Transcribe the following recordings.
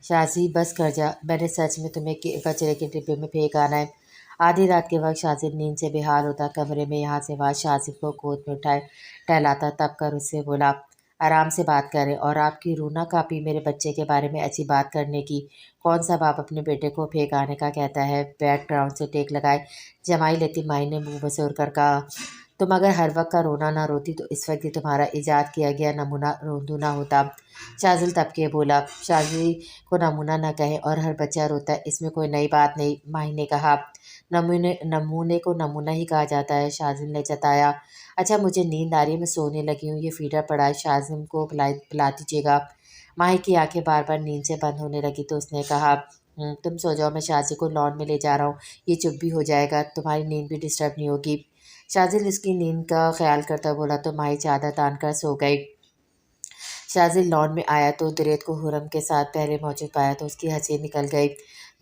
شازی بس کر جا، میں نے سچ میں تمہیں کچرے کے ڈبے میں پھینک آنا ہے۔ آدھی رات کے وقت شازم نیند سے بے حال ہوتا کمرے میں یہاں سے وہاں شازم کو گود میں اٹھائے ٹہلاتا، تب کر اس سے بولا، آرام سے بات کریں، اور آپ کی روح نہ کاپی میرے بچے کے بارے میں ایسی بات کرنے کی۔ کون سا باپ اپنے بیٹے کو پھینک آنے کا کہتا ہے؟ بیک گراؤنڈ سے ٹیک لگائے جمائی لیتی مائی نے منہ مسور کر کہا، تم اگر ہر وقت کا رونا نہ روتی تو اس وقت یہ تمہارا ایجاد کیا گیا نمونہ روندو نہ ہوتا۔ شازل تب کے بولا، شازی کو نمونہ نہ کہے اور ہر بچہ روتا ہے، اس میں کوئی نئی بات نہیں، ماہی نے کہا۔ نمونے کو نمونہ ہی کہا جاتا ہے، شازل نے جتایا۔ اچھا مجھے نیند آ رہی ہے، میں سونے لگی ہوں، یہ فیڈر پڑا ہے، شازم کو پلا دیجیے گا۔ ماہی کی آنکھیں بار بار نیند سے بند ہونے لگی تو اس نے کہا، تم سو جاؤ، میں شازی کو لان میں لے جا رہا ہوں، یہ چپ بھی ہو جائے گا، تمہاری نیند بھی ڈسٹرب نہیں ہوگی۔ شازل اس کی نیند کا خیال کرتا بولا تو ماہی چادر تان کر سو گئی۔ شازل لان میں آیا تو دریت کو حرم کے ساتھ پہلے موجود پایا تو اس کی ہنسی نکل گئی۔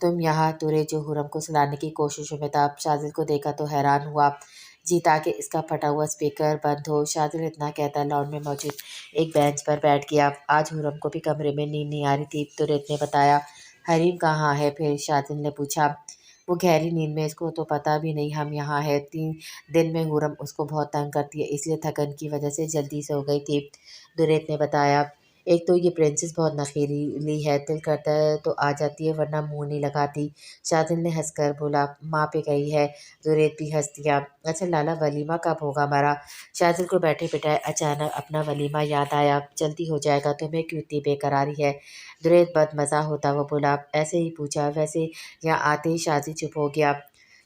تم یہاں؟ دریت جو حرم کو سلانے کی کوششوں میں تھا، شازل کو دیکھا تو حیران ہوا، جی تاکہ اس کا پھٹا ہوا اسپیکر بند ہو۔ شازل اتنا کہتا لان میں موجود ایک بینچ پر بیٹھ گیا۔ آج حرم کو بھی کمرے میں نیند نہیں آ رہی تھی، دریت نے بتایا۔ حریم کہاں ہے پھر؟ شازل نے پوچھا۔ وہ گہری نیند میں، اس کو تو پتہ بھی نہیں ہم یہاں ہیں۔ دن میں حرم اس کو بہت تنگ کرتی ہے، اس لیے تھکن کی وجہ سے جلدی سو گئی تھی، دریت نے بتایا۔ ایک تو یہ پرنسس بہت نخیلی ہے، دل کرتا ہے تو آ جاتی ہے ورنہ منہ نہیں لگاتی، شازل نے ہنس کر بولا۔ ماں پہ گئی ہے، دریت بھی ہنس دیا۔ اچھا لالا ولیمہ کب ہوگا ہمارا؟ شازل کو بیٹھے بٹھائے اچانک اپنا ولیمہ یاد آیا۔ جلدی ہو جائے گا، تمہیں کیوں اتنی بے قراری ہے؟ دریت بد مزہ ہوتا وہ بولا، ایسے ہی پوچھا، ویسے یہاں آتے ہی شازل چپ ہو گیا۔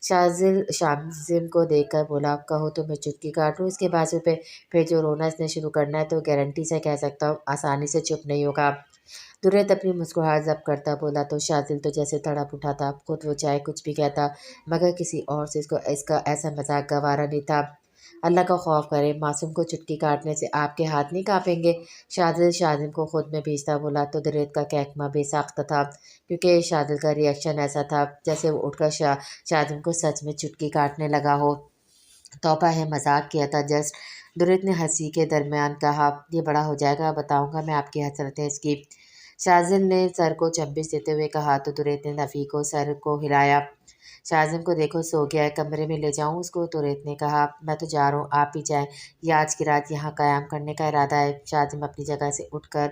شازل شازم کو دیکھ کر بولا، کہو تو میں چٹکی کاٹ لوں اس کے بازو پہ، پھر جو رونا اس نے شروع کرنا ہے تو گارنٹی سے کہہ سکتا ہوں آسانی سے چپ نہیں ہوگا۔ دریت اپنی مسکراہٹ ضبط کرتا بولا تو شازل تو جیسے تڑپ اٹھا تھا، خود وہ چاہے کچھ بھی کہتا مگر کسی اور سے اس کا ایسا مذاق گوارا نہیں تھا۔ اللہ کا خوف کرے، معصوم کو چٹکی کاٹنے سے آپ کے ہاتھ نہیں کانپیں گے؟ شازل شازم کو خود میں بھیجتا بولا تو دریت کا کہکمہ بے ساختہ تھا، کیونکہ شازل کا ریئیکشن ایسا تھا جیسے وہ اٹھ کر شازم کو سچ میں چٹکی کاٹنے لگا ہو۔ توبہ ہے، مذاق کیا تھا جسٹ، دریت نے ہنسی کے درمیان کہا، یہ بڑا ہو جائے گا، بتاؤں گا میں آپ کی حسرتیں اس کی۔ شازل نے سر کو چمبش دیتے ہوئے کہا تو دریت نے نفی کو سر کو ہلایا۔ شازم کو دیکھو سو گیا ہے، کمرے میں لے جاؤں اس کو؟ دریت نے کہا، میں تو جا رہا ہوں، آپ بھی جائیں، یہ آج کی رات یہاں قیام کرنے کا ارادہ ہے۔ شازم اپنی جگہ سے اٹھ کر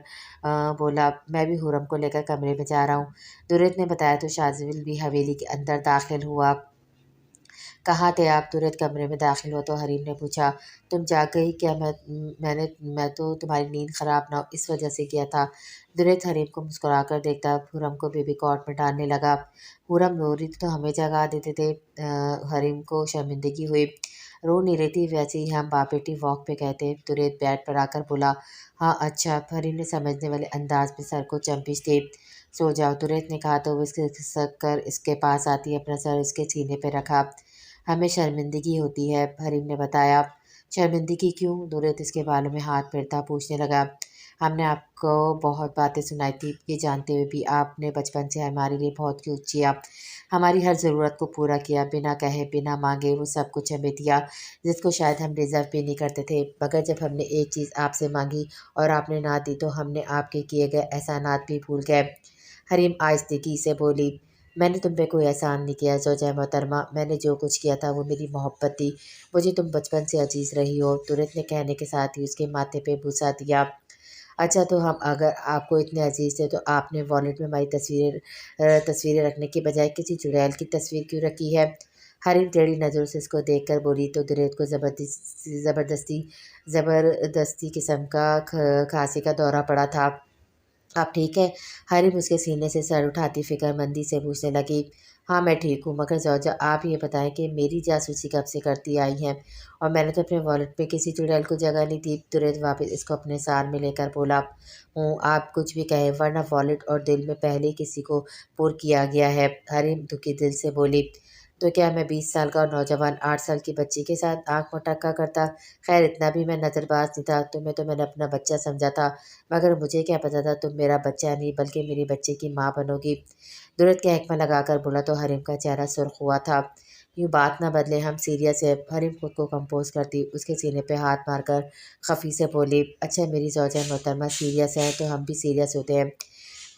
بولا، میں بھی حرم کو لے کر کمرے میں جا رہا ہوں، دریت نے بتایا تو شازل بھی حویلی کے اندر داخل ہوا۔ کہاں تھے آپ؟ دریت کمرے میں داخل ہوا تو حریم نے پوچھا، تم جاگ گئی کیا؟ میں تو تمہاری نیند خراب نہ ہو اس وجہ سے کیا تھا۔ دریت حریم کو مسکرا کر دیکھتا حرم کو بیبی کاٹ میں ڈالنے لگا۔ حرم رو رہی تھی تو ہمیں جگا دیتے تھے، حریم کو شرمندگی ہوئی۔ رو نہیں رہی تھی، ویسے ہی ہم باپ بیٹی واک پہ گئے تھے، دریت بیڈ پر آ کر بولا۔ ہاں اچھا، حریم نے سمجھنے والے انداز میں سر کو چمپش دی۔ سو جاؤ، دریت نے کہا تو وہ کھسک کر اس کے پاس آتی اپنا سر اس کے سینے پہ رکھا۔ ہمیں شرمندگی ہوتی ہے، حریم نے بتایا۔ شرمندگی کیوں؟ دریت اس کے بالوں میں ہاتھ پھیرتا پوچھنے لگا۔ ہم نے آپ کو بہت باتیں سنائی تھی، یہ جانتے ہوئے بھی آپ نے بچپن سے ہمارے لیے بہت کچھ کیا، ہماری ہر ضرورت کو پورا کیا، بنا کہے بنا مانگے وہ سب کچھ ہمیں دیا جس کو شاید ہم ڈیزرو بھی نہیں کرتے تھے، مگر جب ہم نے ایک چیز آپ سے مانگی اور آپ نے نہ دی تو ہم نے آپ کے کیے گئے احسانات بھی بھول گئے۔ حریم آہستگی سے بولی، میں نے تم پہ کوئی احسان نہیں کیا زوجہ محترمہ، میں نے جو کچھ کیا تھا وہ میری محبت تھی، مجھے تم بچپن سے عزیز رہی ہو، دریت نے کہنے کے ساتھ ہی اس کے ماتھے پہ بوسہ دیا۔ اچھا تو ہم اگر آپ کو اتنے عزیز تھے تو آپ نے والیٹ میں ہماری تصویریں رکھنے کی بجائے کسی چڑیل کی تصویر کیوں رکھی ہے؟ حریم ٹیڑھی نظروں سے اس کو دیکھ کر بولی تو دریت کو زبردستی قسم کا کھانسی کا دورہ پڑا تھا۔ آپ ٹھیک ہے؟ حریم اس کے سینے سے سر اٹھاتی فکر مندی سے پوچھنے لگی۔ ہاں میں ٹھیک ہوں، مگر زوجہ آپ یہ بتائیں کہ میری جاسوسی کب سے کرتی آئی ہیں، اور میں نے تو اپنے والیٹ میں کسی چڑیل کو جگہ نہیں دی، دریت واپس اس کو اپنے سار میں لے کر بولا۔ آپ کچھ بھی کہیں ورنہ والیٹ اور دل میں پہلے ہی کسی کو پور کیا گیا ہے، حریم دکھی دل سے بولی۔ تو کیا میں 20 سال کا نوجوان 8 سال کی بچی کے ساتھ آنکھ مٹکا کرتا؟ خیر اتنا بھی میں نظر باز نہیں تھا، تمہیں تو میں نے اپنا بچہ سمجھا تھا، مگر مجھے کیا پتا تھا تم میرا بچہ نہیں بلکہ میری بچے کی ماں بنو گی، دریت کا حکمہ لگا کر بولا تو حریم کا چہرہ سرخ ہوا تھا۔ یوں بات نہ بدلے، ہم سیریس ہے، حریم خود کو کمپوز کرتی اس کے سینے پہ ہاتھ مار کر خفی سے بولی۔ اچھا میری زوجہ محترمہ سیریس ہے تو ہم بھی سیریس ہوتے ہیں،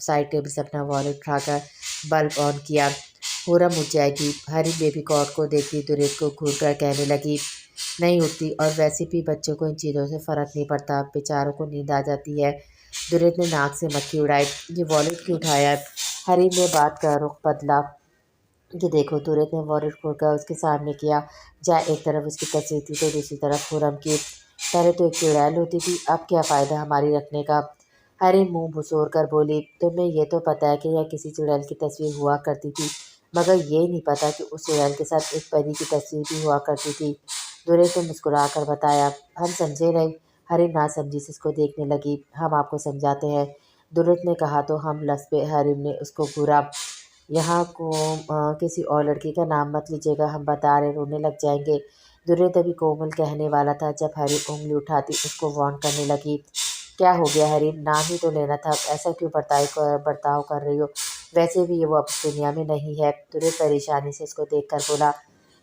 سائڈ ٹیبل سے اپنا والیٹ اٹھا کر بلب آن کیا۔ خرم اٹھ جائے گی۔ حریم بیبی کاٹ کو دیکھتی درست کو گھور کر کہنے لگی، نہیں اٹھتی، اور ویسے بھی بچوں کو ان چیزوں سے فرق نہیں پڑتا، بیچاروں کو نیند آ جاتی ہے۔ درست نے ناک سے مکھی اڑائی، یہ والیٹ کیوں اٹھایا ہے؟ حریم نے بات کا رخ بدلا کہ دیکھو، درست نے والیٹ کھول کر اس کے سامنے کیا، جہاں ایک طرف اس کی تصویر تھی تو دوسری طرف خرم کی۔ پہلے تو ایک چڑیل ہوتی تھی، اب کیا فائدہ ہماری رکھنے کا؟ حریم منہ بھسور کر بولی، تمہیں یہ تو پتہ ہے کہ یہ کسی چڑیل کی تصویر ہوا کرتی تھی، مگر یہ نہیں پتہ کہ اس چڑیل کے ساتھ ایک پری کی تصویر بھی ہوا کرتی تھی۔ درست نے مسکرا کر بتایا۔ ہم سمجھے نہیں۔ حریم ناسمجھی سے اس کو دیکھنے لگی۔ ہم آپ کو سمجھاتے ہیں، درست نے کہا تو ہم لفظ پہ حریم نے اس کو گھورا۔ یہاں کو کسی اور لڑکی کا نام مت لیجیے گا، ہم بتا رہے، رونے لگ جائیں گے۔ درست ابھی کومل کہنے والا تھا جب حریم انگلی اٹھاتی اس کو وارن کرنے لگی۔ کیا ہو گیا حریم؟ نام ہی تو لینا تھا، ایسا کیوں برتاؤ کر رہی ہو؟ ویسے بھی یہ وہ اب اس دنیا میں نہیں ہے۔ درست پریشانی سے اس کو دیکھ کر بولا،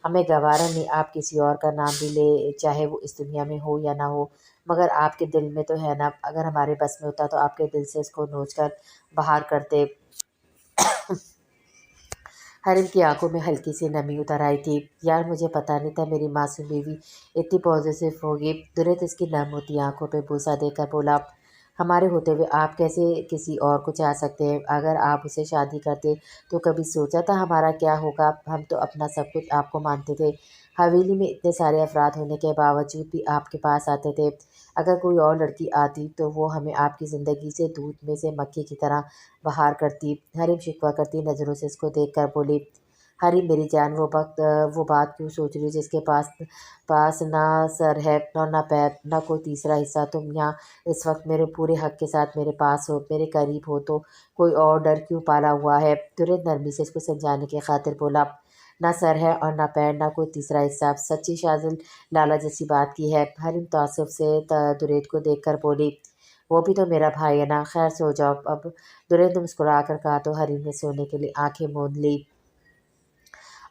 ہمیں گوارا نہیں آپ کسی اور کا نام بھی لے، چاہے وہ اس دنیا میں ہو یا نہ ہو، مگر آپ کے دل میں تو ہے نا، اگر ہمارے بس میں ہوتا تو آپ کے دل سے اس کو نوچ کر باہر کرتے۔ حریم کی آنکھوں میں ہلکی سی نمی اتر آئی تھی۔ یار مجھے پتہ نہیں تھا میری معصوم بیوی اتنی پوزیسو ہوگی۔ درست اس کی نم ہوتی آنکھوں پہ بوسہ دے کر بولا، ہمارے ہوتے ہوئے آپ کیسے کسی اور کو چاہ سکتے ہیں؟ اگر آپ اسے شادی کرتے تو کبھی سوچا تھا ہمارا کیا ہوگا؟ ہم تو اپنا سب کچھ آپ کو مانتے تھے، حویلی میں اتنے سارے افراد ہونے کے باوجود بھی آپ کے پاس آتے تھے۔ اگر کوئی اور لڑکی آتی تو وہ ہمیں آپ کی زندگی سے دودھ میں سے مکھی کی طرح باہر کرتی۔ حریم شکوہ کرتی نظروں سے اس کو دیکھ کر بولی، حریم میری جان، وہ بات کیوں سوچ رہی ہو جس کے پاس نہ سر ہے اور نہ پیر، نہ کوئی تیسرا حصہ؟ تم یہاں اس وقت میرے پورے حق کے ساتھ میرے پاس ہو، میرے قریب ہو، تو کوئی اور ڈر کیوں پالا ہوا ہے؟ درست نرمی سے اس کو سمجھانے کی خاطر بولا، نہ سر ہے اور نہ پیر، نہ کوئی تیسرا حصہ، سچی شاذل لالا جیسی بات کی ہے۔ حریم تعصب سے درست کو دیکھ کر بولی، وہ بھی تو میرا بھائی ہے نا، خیر سو جاؤ اب۔ درست نے مسکرا کر کہا تو حریم نے سونے کے لیے آنکھیں موند لی۔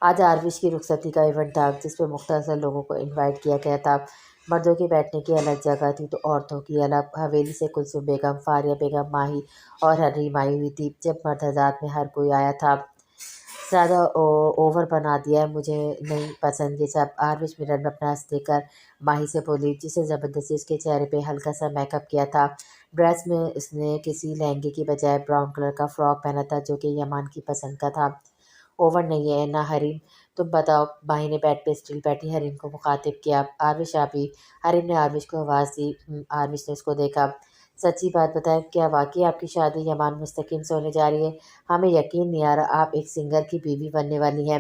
آج آروش کی رخصتی کا ایونٹ تھا جس پہ مختصر لوگوں کو انوائٹ کیا گیا تھا۔ مردوں کے بیٹھنے کی الگ جگہ تھی تو عورتوں کی الگ۔ حویلی سے کلثوم بیگم، فاریہ بیگم، ماہی اور حریم آئی ہوئی تھی۔ جب مرد حضرات میں ہر کوئی آیا تھا۔ زیادہ اوور بنا دیا ہے، مجھے نہیں پسند یہ سب۔ آروش مرر میں اپنا ہنس دیکھ کر ماہی سے بولی، جسے زبردستی اس کے چہرے پہ ہلکا سا میک اپ کیا تھا۔ ڈریس میں اس نے کسی لہنگے کی بجائے براؤن کلر کا فراک پہنا تھا جو کہ یمان کی پسند کا تھا۔ اوور نہیں ہے نا حریم؟ تم بتاؤ۔ ماہی نے بیڈ پہ اسٹل بیٹھی حریم کو مخاطب کیا، آروش آپ ہی؟ حریم نے آروش کو آواز دی۔ آروش نے اس کو دیکھا۔ سچی بات بتائیں، کیا واقعی آپ کی شادی یمان مستقیم سے ہونے جا رہی ہے؟ ہمیں یقین نہیں آ رہا، آپ ایک سنگر کی بیوی بننے والی ہیں۔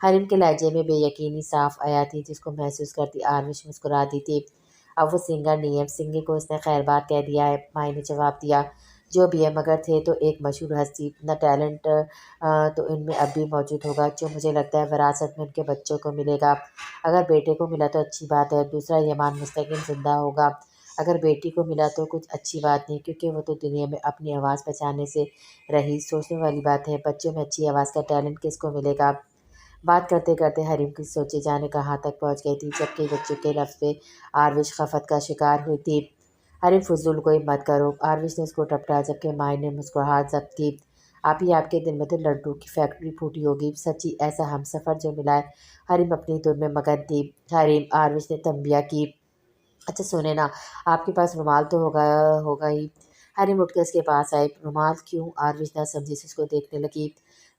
حریم کے لہجے میں بے یقینی صاف آیا تھی جس کو محسوس کرتی آروش مسکرا دی تھی۔ اب وہ سنگر نہیں ہے، سنگنگ کو اس نے خیر بات کہہ دیا ہے، ماہی نے جواب دیا۔ جو بھی ہے، مگر تھے تو ایک مشہور ہستی، نہ ٹیلنٹ تو ان میں اب بھی موجود ہوگا جو مجھے لگتا ہے وراثت میں ان کے بچوں کو ملے گا۔ اگر بیٹے کو ملا تو اچھی بات ہے، دوسرا یمان مستقیم زندہ ہوگا۔ اگر بیٹی کو ملا تو کچھ اچھی بات نہیں، کیونکہ وہ تو دنیا میں اپنی آواز پہچاننے سے رہی۔ سوچنے والی بات ہے، بچوں میں اچھی آواز کا ٹیلنٹ کس کو ملے گا؟ بات کرتے کرتے حریم کی سوچے جانے کہاں تک پہنچ گئی تھی جبکہ بچوں کے لفظ پہ آروش خفت کا شکار ہوئی تھی۔ حریم فضول کوئی مت کرو، آروش نے اس کو ٹپٹا جبکہ ماہی نے مسکراہٹ ضبط کی، آپ کے دل میں تو لڈو کی فیکٹری پھوٹی ہوگی، سچی ایسا ہم سفر جو ملا ہے۔ حریم اپنی دھن میں مگن تھی۔ حریم، آروش نے تنبیہ کی، اچھا سنیں نا، آپ کے پاس رومال تو ہوگا ہی۔ حریم اٹھ کے اس کے پاس آئی۔ رومال کیوں؟ آروش نہ سمجھی سے اس کو دیکھنے لگی۔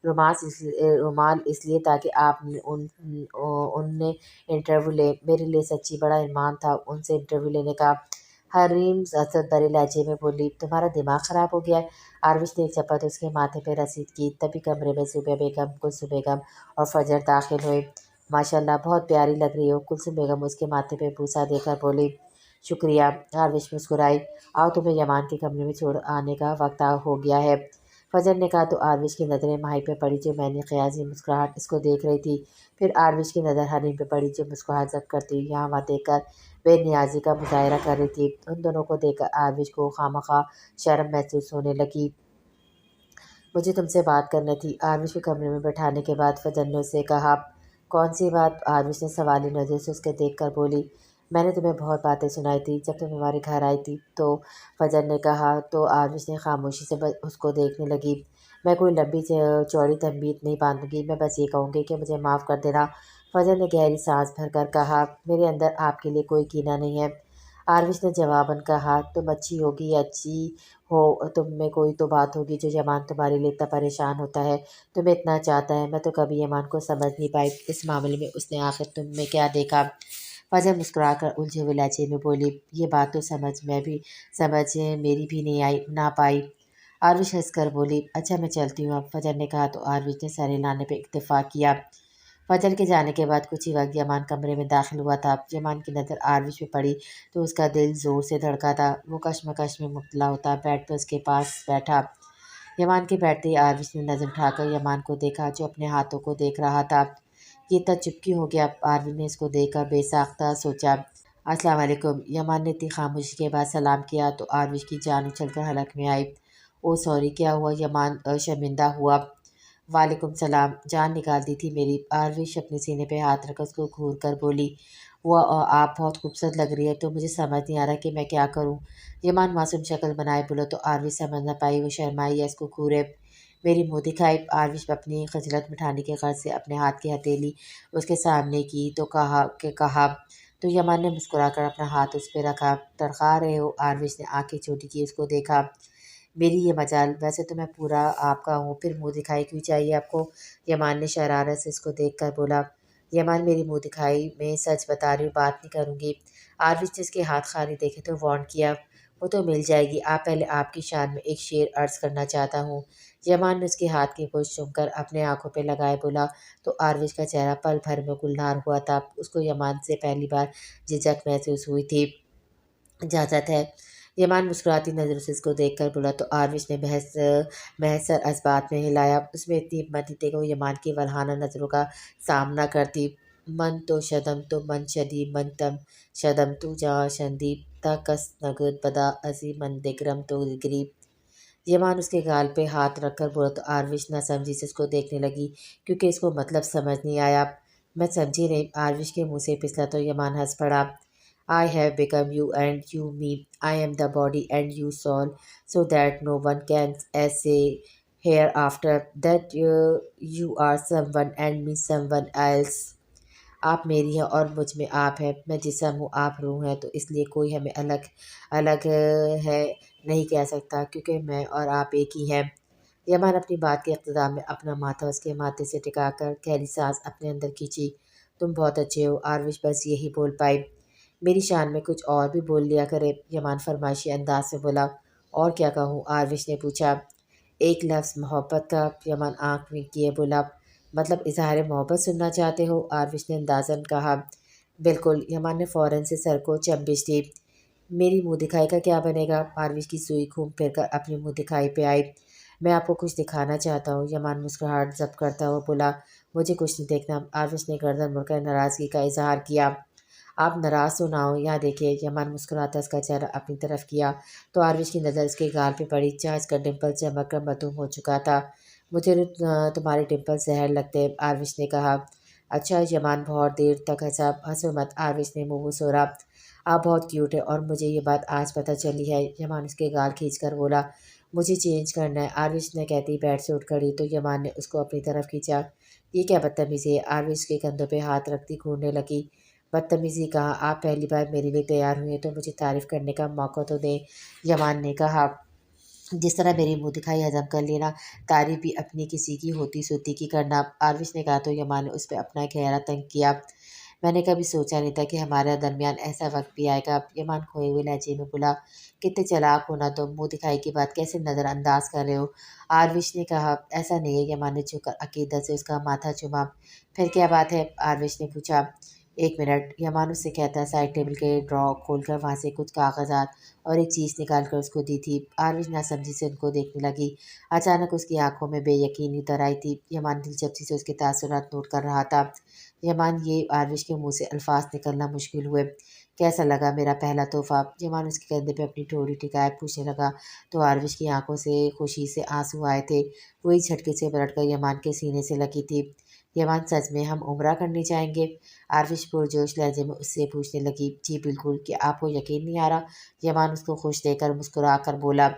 رومال اس لیے تاکہ آپ ان نے انٹرویو لے، میرے لیے سچی بڑا ارمان تھا ان سے انٹرویو لینے کا۔ حریم حسرت بھرے لہجے میں بولی، تمہارا دماغ خراب ہو گیا ہے؟ آروش نے ایک چپت اس کے ماتھے پہ رسید کی، تبھی کمرے میں زوبیہ بیگم، کلثوم بیگم اور فجر داخل ہوئے۔ ماشاءاللہ بہت پیاری لگ رہی ہو، کلثوم بیگم اس کے ماتھے پہ بوسہ دے کر بولی۔ شکریہ، آروش مسکرائی۔ آؤ تمہیں یمان کے کمرے میں چھوڑ آنے کا وقت ہو گیا ہے، فجر نے کہا تو آروش کی نظریں ماہی پہ پڑی جو میں نے قیاسی مسکراہٹ اس کو دیکھ رہی تھی، پھر آروش کی نظر حریم پہ پڑی جو مسکراہٹ ضبط کرتی ہوئی یہاں وہاں دیکھ کر بے نیازی کا مظاہرہ کر رہی تھی۔ ان دونوں کو دیکھ کر آروش کو خواہ شرم محسوس ہونے لگی۔ مجھے تم سے بات کرنی تھی، آروش کو کمرے میں بٹھانے کے بعد فجر نے اسے کہا۔ کون سی بات؟ آروش نے سوالی نظر سے اس کے دیکھ کر بولی، میں نے تمہیں بہت باتیں سنائی تھی جب تم ہمارے گھر آئی تھی، تو فجر نے کہا تو آروش نے خاموشی سے بس اس کو دیکھنے لگی۔ میں کوئی لمبی چوڑی تنبیہ نہیں باندھوں گی، میں بس یہ کہوں گی کہ مجھے معاف کر دینا۔ فجر نے گہری سانس بھر کر کہا، میرے اندر آپ کے لیے کوئی کینہ نہیں ہے۔ آروش نے جواباً کہا، تم اچھی ہوگی یا اچھی ہو، تم میں کوئی تو بات ہوگی جو یمان تمہارے لیے اتنا پریشان ہوتا ہے، تمہیں اتنا چاہتا ہے۔ میں تو کبھی یمان کو سمجھ نہیں پائی، اس معاملے میں اس نے آخر تم میں کیا دیکھا؟ فجر مسکرا کر الجھے ہوئے لہجے میں بولی، یہ بات تو سمجھ میری بھی نہیں آئی نہ پائی۔ آروش ہنس کر بولی، اچھا میں چلتی ہوں اب۔ فجر نے کہا تو آروش نے سر ہلانے پہ اکتفا کیا۔ فجر کے جانے کے بعد کچھ ہی وقت یمان کمرے میں داخل ہوا تھا۔ یمان کی نظر آروش پہ پڑی تو اس کا دل زور سے دھڑکا تھا۔ وہ کشمکش میں مبتلا ہوتا بیڈ پہ اس کے پاس بیٹھا۔ یمان کے بیٹھتے ہی آروش نے نظر اٹھا کر یمان کو دیکھا جو اپنے ہاتھوں کو دیکھ رہا تھا۔ یہ اتنا چپ کیوں ہو گیا؟ آروش نے اس کو دیکھ کر بے ساختہ سوچا۔ السلام علیکم۔ یمان نے اتنی خاموشی کے بعد سلام کیا تو آروش کی جان اچھل کر حلق میں آئی۔ او سوری، کیا ہوا؟ یمان شرمندہ ہوا۔ وعلیکم السلام، جان نکال دی تھی میری۔ آروش اپنے سینے پہ ہاتھ رکھ کر اس کو گھور کر بولی، وہ آپ بہت خوبصورت لگ رہی ہے، تو مجھے سمجھ نہیں آ رہا کہ میں کیا کروں۔ یمان معصوم شکل بنائے بولا تو آروش سمجھ نہ پائی وہ شرمائی یا اس کو گھورے۔ میری منہ دکھائی۔ آروش اپنی خجلت مٹھانے کی غرض سے اپنے ہاتھ کی ہتھیلی اس کے سامنے کی تو کہا تو یمان نے مسکرا کر اپنا ہاتھ اس پہ رکھا۔ تڑخا رہے ہو؟ آروش نے آنکھیں چھوٹی کی اس کو دیکھا۔ میری یہ مجال، ویسے تو میں پورا آپ کا ہوں، پھر منہ دکھائی کیوں چاہیے آپ کو؟ یمان نے شرارت سے اس کو دیکھ کر بولا۔ یمان میری منہ دکھائی میں سچ بتا رہی ہوں، بات نہیں کروں گی۔ آروش نے اس کے ہاتھ خالی دیکھے تو وارن کیا، وہ تو مل جائے گی، آپ پہلے آپ کی شان میں ایک شعر عرض کرنا چاہتا ہوں۔ یمان نے اس کے ہاتھ کی پوچھ چوم کر اپنے آنکھوں پہ لگائے بولا تو آروش کا چہرہ پل بھر میں گلنار ہوا تھا۔ اس کو یمان سے پہلی بار جھجک محسوس ہوئی تھی۔ اجازت ہے؟ یمان مسکراتی نظروں سے اس کو دیکھ کر بولا تو آروش نے بہتر اسبات میں ہلایا۔ اس میں اتنی ہمت تھی کہ وہ یمان کی ولہانہ نظروں کا سامنا کرتی۔ من تو شدم تو من شدی من تم شدم تو جہاں شندی تا کس نگد بدا ازی من دگرم تو گریب۔ یمان اس کے گال پہ ہاتھ رکھ کر بولا تو آروش نہ سمجھی سے اس کو دیکھنے لگی کیونکہ اس کو مطلب سمجھ نہیں آیا۔ میں سمجھی نہیں۔ آروش کے منہ سے پھسلا تو یمان ہنس پڑا۔ I have become you and you me. I am the body and you soul, so that no one can say hereafter that you are someone and me someone else. آپ میری ہیں اور مجھ میں آپ ہے، میں جسم ہوں آپ روح ہیں، تو اس لیے کوئی ہمیں الگ ہے نہیں کہہ سکتا کیونکہ میں اور آپ ایک ہی ہیں۔ یمان اپنی بات کے اختتام میں اپنا ماتھا اس کے ماتھے سے ٹکا کر گہری سانس اپنے اندر کھینچی۔ تم بہت اچھے ہو۔ آروش بس یہی بول پائی۔ میری شان میں کچھ اور بھی بول لیا کرے، یمان فرمائشی انداز سے بولا۔ اور کیا کہوں؟ آروش نے پوچھا۔ ایک لفظ محبت کا۔ یمان آنکھ میں کیے بولا، مطلب اظہار محبت سننا چاہتے ہو؟ آروش نے اندازاً کہا۔ بالکل۔ یمان نے فوراً سے سر کو چنبش دی۔ میری منہ دکھائی کا کیا بنے گا؟ آروش کی سوئی گھوم پھر کر اپنی منہ دکھائی پہ آئی۔ میں آپ کو کچھ دکھانا چاہتا ہوں۔ یمان مسکراہٹ ضبط کرتا ہوا بولا، مجھے کچھ نہیں دیکھنا۔ آروش نے گردن مڑ کر ناراضگی کا اظہار کیا۔ آپ ناراض تو نہ ہو، یہاں دیکھیے۔ یمان مسکراتا اس کا چہرہ اپنی طرف کیا تو آروش کی نظر اس کے گال پہ پڑی جہاں اس کا ڈمپل چمک کر معدوم ہو چکا تھا۔ مجھے تمہارے ڈمپل زہر لگتے، آروش نے کہا۔ اچھا؟ یمان بہت دیر تک ہنسا۔ ہنسو مت، آروش نے منہ وسورا۔ آپ بہت کیوٹ ہے اور مجھے یہ بات آج پتہ چلی ہے۔ یمان اس کے گال کھینچ کر بولا، مجھے چینج کرنا ہے۔ آروش نے کہتی بیڈ سے اٹھ کھڑی تو یمان نے اس کو اپنی طرف کھینچا۔ یہ کیا بدتمیزی ہے؟ آروش کے کندھوں پہ ہاتھ رکھتی گھورنے لگی۔ بدتمیزی کہا، آپ پہلی بار میرے لیے تیار ہوئی ہیں تو مجھے تعریف کرنے کا موقع تو دیں، یمان نے کہا۔ جس طرح میری منہ دکھائی ہضم کر لینا، تعریف بھی اپنی کسی کی ہوتی سوتی کی کرنا، آروش نے کہا تو یمان نے اس پہ اپنا گہرا تنگ کیا۔ میں نے کبھی سوچا نہیں تھا کہ ہمارے درمیان ایسا وقت بھی آئے گا، یمان کھوئے ہوئے لہجے میں بولا۔ کتنے چالاک ہو نا تم، منہ دکھائی کی بات کیسے نظر انداز کر رہے ہو؟ آروش نے کہا۔ ایسا نہیں ہے، یمان نے جھک کر عقیدت سے اس کا ماتھا چوما۔ پھر کیا بات ہے؟ آروش نے پوچھا۔ ایک منٹ، یمان اس سے کہتا سائڈ ٹیبل کے ڈرا کھول کر وہاں سے کچھ کاغذات اور ایک چیز نکال کر اس کو دی تھی۔ آروش ناسمجھی سے ان کو دیکھنے لگی۔ اچانک اس کی آنکھوں میں بے یقینی اتر آئی تھی۔ یمان دلچسپی سے اس کے تاثرات نوٹ کر رہا تھا۔ یمان، یہ آروش کے منہ سے الفاظ نکلنا مشکل ہوئے۔ کیسا لگا میرا پہلا تحفہ؟ یمان اس کے کندھے پہ اپنی ٹھوڑی ٹکائے پوچھنے لگا تو آروش کی آنکھوں سے خوشی سے آنسو آئے تھے۔ وہی جھٹکے سے پلٹ کر یمان کے سینے سے لگی تھی۔ یمان سچ میں ہم عمرہ کرنے جائیں گے؟ عارف پرجوش لہجے میں اس سے پوچھنے لگی۔ جی بالکل، کہ آپ کو یقین نہیں آ رہا؟ یمان اس کو خوش دے کر مسکرا کر بولا۔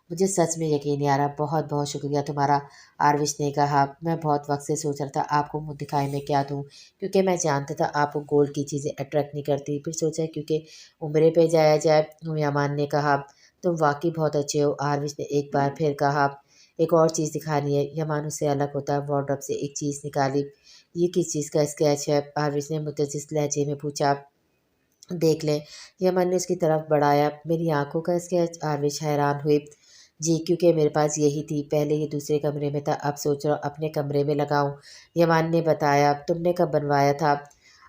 مجھے سچ میں یقین نہیں آ رہا، بہت بہت شکریہ تمہارا۔ آروش نے کہا، میں بہت وقت سے سوچ رہا تھا آپ کو منہ دکھائے میں کیا دوں، کیونکہ میں جانتا تھا آپ کو گولڈ کی چیزیں اٹریکٹ نہیں کرتی، پھر سوچا کیونکہ عمرے پہ جایا جائے۔ یمان نے کہا، تم واقعی بہت اچھے ہو۔ آروش نے ایک بار پھر کہا، ایک اور چیز دکھانی ہے۔ یمان اس سے الگ ہوتا وارڈروب سے ایک چیز نکالی۔ یہ کس چیز کا اسکیچ ہے؟ آروش نے متجس لہجے میں پوچھا۔ دیکھ لیں۔ یمن نے اس کی طرف بڑھایا۔ میری آنکھوں کا اسکیچ؟ آروش حیران ہوئی۔ جی، کیونکہ میرے پاس یہی تھی، پہلے یہ دوسرے کمرے میں تھا، اب سوچ رہا ہوں اپنے کمرے میں لگاؤں۔ یمان نے بتایا۔ تم نے کب بنوایا تھا؟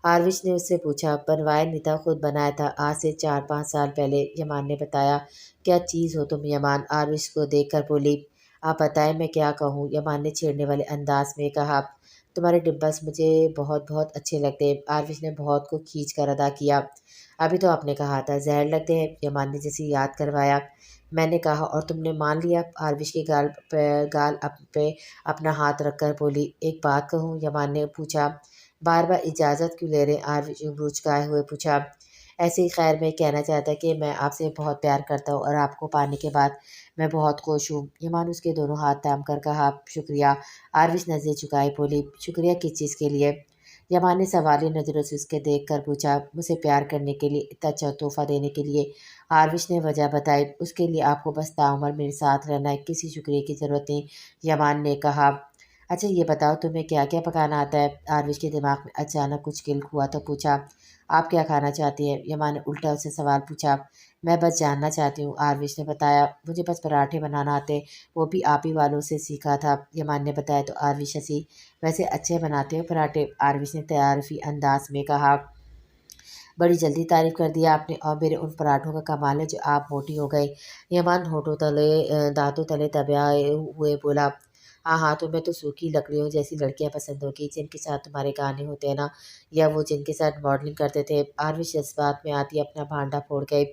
آروش نے اس سے پوچھا۔ بنوایا نہیں تھا، خود بنایا تھا، آج سے 4-5 سال پہلے، یمان نے بتایا۔ کیا چیز ہو تم یمان؟ آروش کو دیکھ کر بولی۔ آپ بتائیں میں کیا کہوں؟ یمان نے چھیڑنے والے انداز میں کہا۔ تمہارے ڈمپلز مجھے بہت بہت اچھے لگتے ہیں۔ آروش نے بہت کو کھینچ کر ادا کیا۔ ابھی تو آپ نے کہا تھا زہر لگتے ہیں، یمان نے جیسے یاد کروایا۔ میں نے کہا اور تم نے مان لیا؟ آروش کے گال پہ اپنا ہاتھ رکھ کر بولی۔ ایک بات کہوں؟ یمان نے پوچھا۔ بار بار اجازت کیوں لے رہے ہیں؟ آروش بروچکائے ہوئے پوچھا۔ ایسے ہی، خیر میں کہنا چاہتا کہ میں آپ سے بہت پیار کرتا ہوں اور آپ کو پانے کے بعد میں بہت خوش ہوں۔ یمان اس کے دونوں ہاتھ تھام کر کہا، شکریہ۔ آروش نظریں چکائے بولی، شکریہ کس چیز کے لیے؟ یمان نے سوالی نظروں سے اس کے دیکھ کر پوچھا۔ مجھے پیار کرنے کے لیے، اتنا اچھا تحفہ دینے کے لیے۔ آروش نے وجہ بتائی۔ اس کے لیے آپ کو بس تعمر میرے ساتھ رہنا ہے، کسی شکریہ کی ضرورت نہیں، یمان نے کہا۔ اچھا یہ بتاؤ تمہیں کیا کیا پکانا آتا ہے؟ آروش کے دماغ میں اچانک کچھ کلک ہوا تو پوچھا۔ آپ کیا کھانا چاہتی ہیں؟ یمان نے الٹا اسے سوال پوچھا۔ میں بس جاننا چاہتی ہوں، آروش نے بتایا۔ مجھے بس پراٹھے بنانا آتے، وہ بھی آپ ہی والوں سے سیکھا تھا، یمان نے بتایا تو آروش ہنسی۔ ویسے اچھے بناتے ہو پراٹھے، آروش نے تعارفی انداز میں کہا۔ بڑی جلدی تعریف کر دیا آپ نے، اور میرے ان پراٹھوں کا کمال ہے جو آپ موٹی ہو گئی۔ یمان ہونٹوں تلے دانتوں تلے دبائے ہوئے بولا۔ ہاں ہاں، تمہیں تو سوکھی لکڑیوں جیسی لڑکیاں پسند ہوگی، جن کے ساتھ تمہارے گانے ہوتے ہیں نا، یا وہ جن کے ساتھ ماڈلنگ کرتے تھے۔ آروش جذبات میں آتی اپنا بھانڈا پھوڑ گئی۔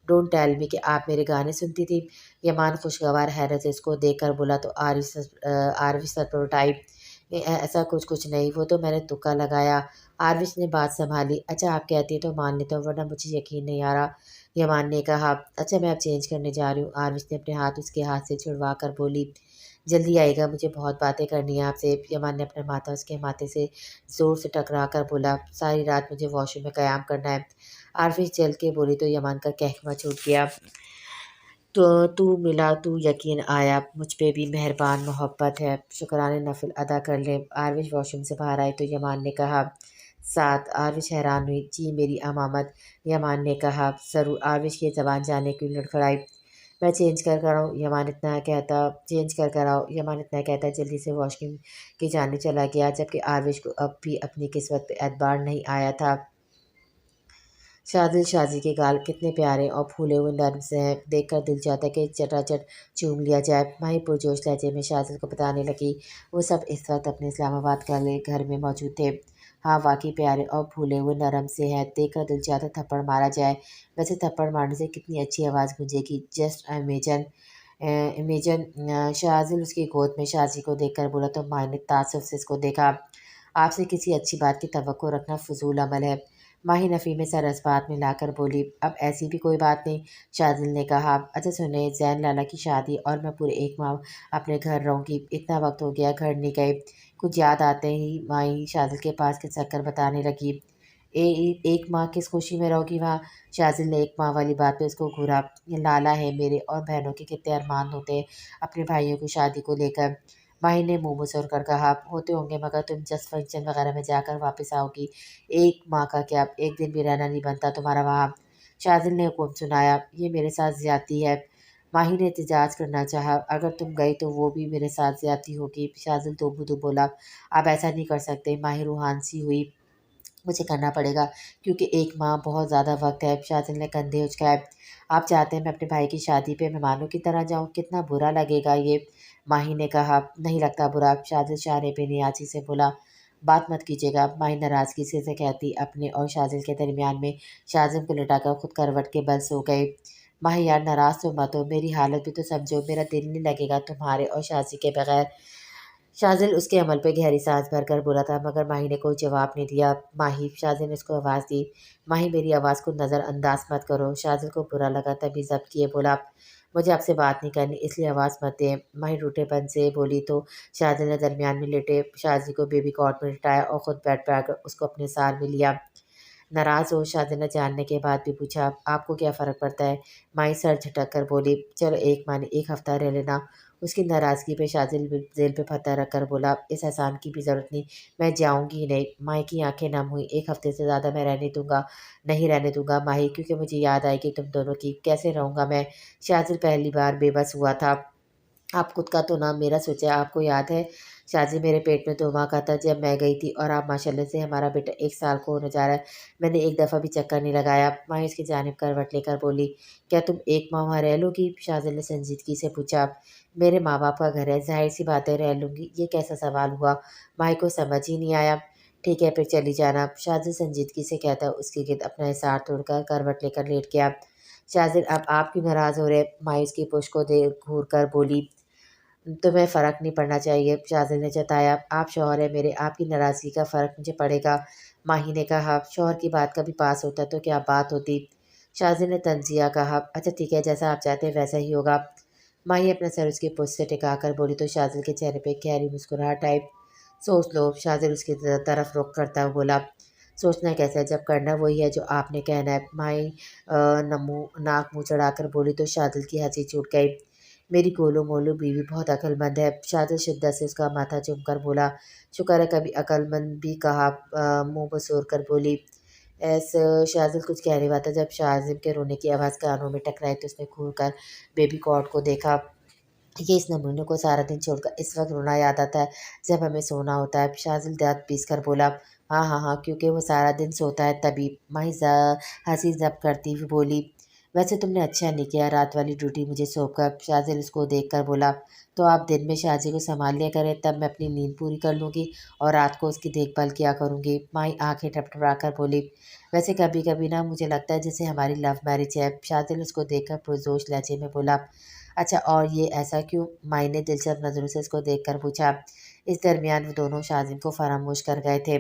ڈونٹ ٹیل می کہ آپ میرے گانے سنتی تھی؟ یمان خوشگوار حیرت سے اس کو دیکھ کر بولا تو آروش سر پر اٹھائی۔ ایسا کچھ نہیں، وہ تو میں نے تکا لگایا۔ آروش نے بات سنبھالی۔ اچھا آپ کہتی ہیں تو مان لیتا ہوں، ورنہ مجھے یقین نہیں آ رہا، یمان نے کہا۔ اچھا میں اب چینج کرنے جا رہی ہوں، آروش نے اپنے ہاتھ اس کے ہاتھ سے چھڑوا کر بولی۔ جلدی آئے گا، مجھے بہت باتیں کرنی ہیں آپ سے، یمان نے اپنا ماتھا اس کے ماتھے سے زور سے ٹکرا کر بولا۔ ساری رات مجھے واش روم میں قیام کرنا ہے، آروش جل کے بولی تو یمان کا کہکمہ چھوٹ گیا۔ تو ملا تو یقین آیا، مجھ پہ بھی مہربان محبت ہے، شکرانے نفل ادا کر لیں۔ آروش واش روم سے باہر آئے تو یمان نے کہا، ساتھ؟ آروش حیران ہوئی۔ جی میری امامت، یمان نے کہا۔ ضرور، آروش کی زبان جانے کیوں لڑکھڑائی۔ میں چینج کر آؤں؟ یمان اتنا کہتا جلدی سے واش روم کی جانب چلا گیا، جبکہ آروش کو اب بھی اپنی قسمت پہ اعتبار نہیں آیا تھا۔ شاذل شازی کے گال کتنے پیارے اور پھولے ہوئے نرم سے ہیں، دیکھ کر دل چاہتا کہ چٹاچٹ چوم لیا جائے۔ ماہی پرجوش لہجے میں شاذل کو بتانے لگی۔ وہ سب اس وقت اپنے اسلام آباد والے گھر میں موجود تھے۔ ہاں واقعی پیارے اور پھولے ہوئے نرم سے ہیں، دیکھ کر دل چاہتا تھپڑ مارا جائے۔ ویسے تھپڑ مارنے سے کتنی اچھی آواز گونجے گی، جسٹ امیجن۔ شاذل اس کی گود میں شازی کو دیکھ کر بولا تو ماہی نے تعصب سے اس کو دیکھا۔ آپ سے کسی اچھی بات کی توقع رکھنا فضول عمل ہے، ماہی نفی میں سر اس بات میں لا کر بولی۔ اب ایسی بھی کوئی بات نہیں، شاذل نے کہا۔ اچھا سنیں، زین لالا کی شادی اور میں پورے 1 ماہ اپنے گھر رہوں گی، اتنا وقت ہو گیا گھر نہیں گئے۔ کچھ یاد آتے ہی ماہی شاذل کے پاس کھسک کر بتانے لگی۔ 1 ماہ کس خوشی میں رہو گی وہاں؟ شاذل نے 1 ماہ والی بات پہ اس کو گھورا۔ یہ لالا ہے، میرے اور بہنوں کے کتنے ارمان ہوتے ہیں اپنے بھائیوں کی شادی کو لے کر، ماہی نے منہ مسوڑ کر کہا۔ ہوتے ہوں گے، مگر تم جسٹ فنکشن وغیرہ میں جا کر واپس آؤ گی، 1 ماہ کا کیا، 1 دن بھی رہنا نہیں بنتا تمہارا وہاں؟ شاذل نے حکم سنایا۔ یہ میرے ساتھ زیادتی ہے، ماہی نے احتجاج کرنا چاہا۔ اگر تم گئی تو وہ بھی میرے ساتھ زیادتی ہوگی، شاذل دو بدو بولا۔ آپ ایسا نہیں کر سکتے، ماہی روحان سی ہوئی۔ مجھے کرنا پڑے گا، کیونکہ 1 ماہ بہت زیادہ وقت ہے، شاذل نے کندھے اچکائے۔ آپ چاہتے ہیں میں اپنے بھائی کی شادی پہ مہمانوں کی طرح جاؤں؟ کتنا برا لگے گا یہ، ماہی نے کہا۔ نہیں لگتا برا، شاذل شانے پہ نیازی سے بولا۔ بات مت کیجیے گا، ماہی ناراضگی سے کہتی، اپنے اور شاذل کے درمیان میں شاذل کو لٹا کر خود کروٹ کے بل سو گئی۔ ماہی یار ناراض تو مت ہو، میری حالت بھی تو سمجھو، میرا دل نہیں لگے گا تمہارے اور شازی کے بغیر۔ شاذل اس کے عمل پہ گہری سانس بھر کر بولا تھا، مگر ماہی نے کوئی جواب نہیں دیا۔ ماہی، شاذل نے اس کو آواز دی۔ ماہی، میری آواز کو نظر انداز مت کرو۔ شاذل کو برا لگا، تبھی ضبط کیے بولا، مجھے آپ سے بات نہیں کرنی، اس لیے آواز مت دیں۔ ماہی روٹے پن سے بولی تو شاذل نے درمیان میں لیٹے شاذلی کو بیبی کاٹ میں لٹایا اور خود بیڈ پہ آ کر اس کو اپنے سار میں لیا۔ ناراض ہو؟ شاذل نے جاننے کے بعد بھی پوچھا۔ آپ کو کیا فرق پڑتا ہے؟ مائی سر جھٹک کر بولی، چلو ایک مانے ایک ہفتہ رہ لینا۔ اس کی ناراضگی پہ شاذل ذیل پہ پتھر رکھ کر بولا، اس احسان کی بھی ضرورت نہیں، میں جاؤں گی ہی نہیں۔ ماہی کی آنکھیں نم ہوئیں، ایک ہفتے سے زیادہ میں نہیں رہنے دوں گا ماہی، کیونکہ مجھے یاد آئے گی تم دونوں کی، کیسے رہوں گا میں؟ شاذل پہلی بار بے بس ہوا تھا۔ آپ خود کا تو نام میرا سوچا، آپ کو یاد ہے شاذل میرے پیٹ میں 2 ماہ کا تھا جب میں گئی تھی، اور آپ ماشاءاللہ سے ہمارا بیٹا 1 سال کو ہونے جا رہا ہے، میں نے ایک دفعہ بھی چکر نہیں لگایا۔ ماہی اس کی جانب کروٹ لے کر بولی، کیا تم 1 ماہ وہاں رہ لو گی؟ شاذل نے سنجیدگی سے پوچھا۔ میرے ماں باپ کا گھر ہے، ظاہر سی بات ہے رہ لوں گی، یہ کیسا سوال ہوا؟ ماہی کو سمجھ ہی نہیں آیا۔ ٹھیک ہے پھر چلی جانا، شاذل سنجیدگی سے کہتا اس کے گرد اپنا حصار توڑ کر کروٹ لے کر لیٹ گیا۔ شاذل، اب آپ کیوں ناراض ہو رہے؟ ماہی اس کی پشت کو گھور کر بولی، تمہیں فرق نہیں پڑنا چاہیے، شاذل نے جتایا، آپ شوہر ہیں میرے، آپ کی ناراضگی کا فرق مجھے پڑے گا۔ ماہی نے کہا، شوہر کی بات کبھی پاس ہوتا تو کیا بات ہوتی؟ شاذل نے تنزیہ کہا، اچھا ٹھیک ہے، جیسا آپ چاہتے ہیں ویسا ہی ہوگا۔ ماہی اپنا سر اس کی پشت سے ٹکا کر بولی تو شاذل کے چہرے پہ ایک گہری مسکراہٹ آئی۔ سوچ لو، شاذل اس کی طرف رخ کرتا ہوا بولا، سوچنا کیسا ہے جب کرنا وہی ہے جو آپ نے کہنا ہے۔ ماہی ناک منہ چڑھا کر بولی تو شاذل کی ہنسی چھوٹ گئی۔ میری گولو مولو بیوی بہت عقل مند ہے، شاذل شدت سے اس کا ماتھا چوم کر بولا، شکر ہے کبھی عقل مند بھی کہا۔ منہ بسور کر بولی، شاذل کچھ کہہ نہیں پاتا جب شاذل کے رونے کی آواز کانوں میں ٹکرائی تو اس نے گھور کر بیبی کاٹ کو دیکھا۔ یہ اس نمونے کو سارا دن چھوڑ کر اس وقت رونا یاد آتا ہے جب ہمیں سونا ہوتا ہے۔ شاذل دانت پیس کر بولا، ہاں ہاں ہاں، کیونکہ وہ سارا دن سوتا ہے تبھی۔ ماہی ہنسی ضبط کرتی ہوئی بولی، ویسے تم نے اچھا نہیں کیا رات والی ڈیوٹی مجھے سونپ کر۔ شاذل اس کو دیکھ کر بولا، تو آپ دن میں شاذی کو سنبھال لیا کریں، تب میں اپنی نیند پوری کر لوں گی اور رات کو اس کی دیکھ بھال کیا کروں گی۔ ماہی آنکھیں ٹپٹپا کر بولی، ویسے کبھی کبھی نا مجھے لگتا ہے جیسے ہماری لو میرج ہے۔ شاذل اس کو دیکھ کر پرجوش لہجے میں بولا، اچھا اور یہ ایسا کیوں؟ ماہی نے دلچسپ نظروں سے اس کو دیکھ کر پوچھا۔ اس درمیان وہ دونوں شاذل کو فراموش کر گئے تھے،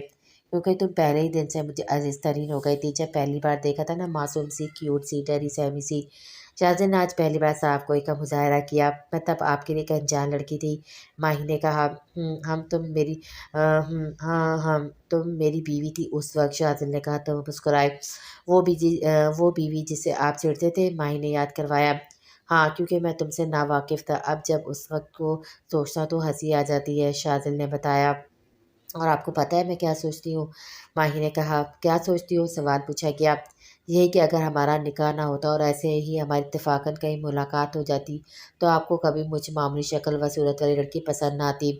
کیونکہ تم پہلے ہی دن سے مجھے عزیز ترین ہو گئی تھی۔ جب پہلی بار دیکھا تھا نا، معصوم سی، کیوٹ سی، ٹیری سیمی سی، شاذل نے آج پہلی بار صاف کوئی کا مظاہرہ کیا، میں تب آپ کے لیے ایک انجان لڑکی تھی۔ ماہی نے کہا، ہم تم میری بیوی تھی اس وقت، شاذل نے کہا تو مسکرائے۔ وہ بیوی جس سے آپ چڑھتے تھے، ماہی نے یاد کروایا۔ ہاں، کیونکہ میں تم سے ناواقف تھا، اب جب اس وقت کو سوچتا تو ہنسی آ جاتی ہے، شاذل نے بتایا۔ اور آپ کو پتہ ہے میں کیا سوچتی ہوں؟ ماہی نے کہا، کیا سوچتی ہو؟ سوال پوچھا گیا۔ یہی کہ اگر ہمارا نکاح نہ ہوتا اور ایسے ہی ہماری اتفاقاً کہیں ملاقات ہو جاتی تو آپ کو کبھی مجھ معمولی شکل و صورت والی لڑکی پسند نہ آتی۔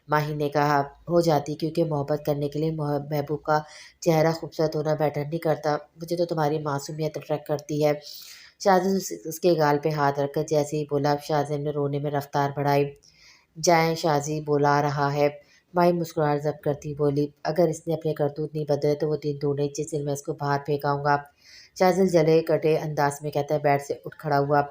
ماہی نے کہا، ہو جاتی، کیونکہ محبت کرنے کے لیے محبوب کا چہرہ خوبصورت ہونا میٹر نہیں کرتا، مجھے تو تمہاری معصومیت اٹریکٹ کرتی ہے۔ شاذل اس کے گال پہ ہاتھ رکھ کر جیسے ہی بولا، شاذل نے رونے میں رفتار بڑھائی، جائیں شاذی بلا رہا ہے۔ ماہی مسکراہٹ ضبط کرتی بولی، اگر اس نے اپنے کرتوت نہیں بدلے تو وہ دن دور نہیں جس دن میں اس کو باہر پھینکاؤں گا۔ شاذل جلے کٹے انداز میں کہتا ہے، بیڈ سے اٹھ کھڑا ہوا،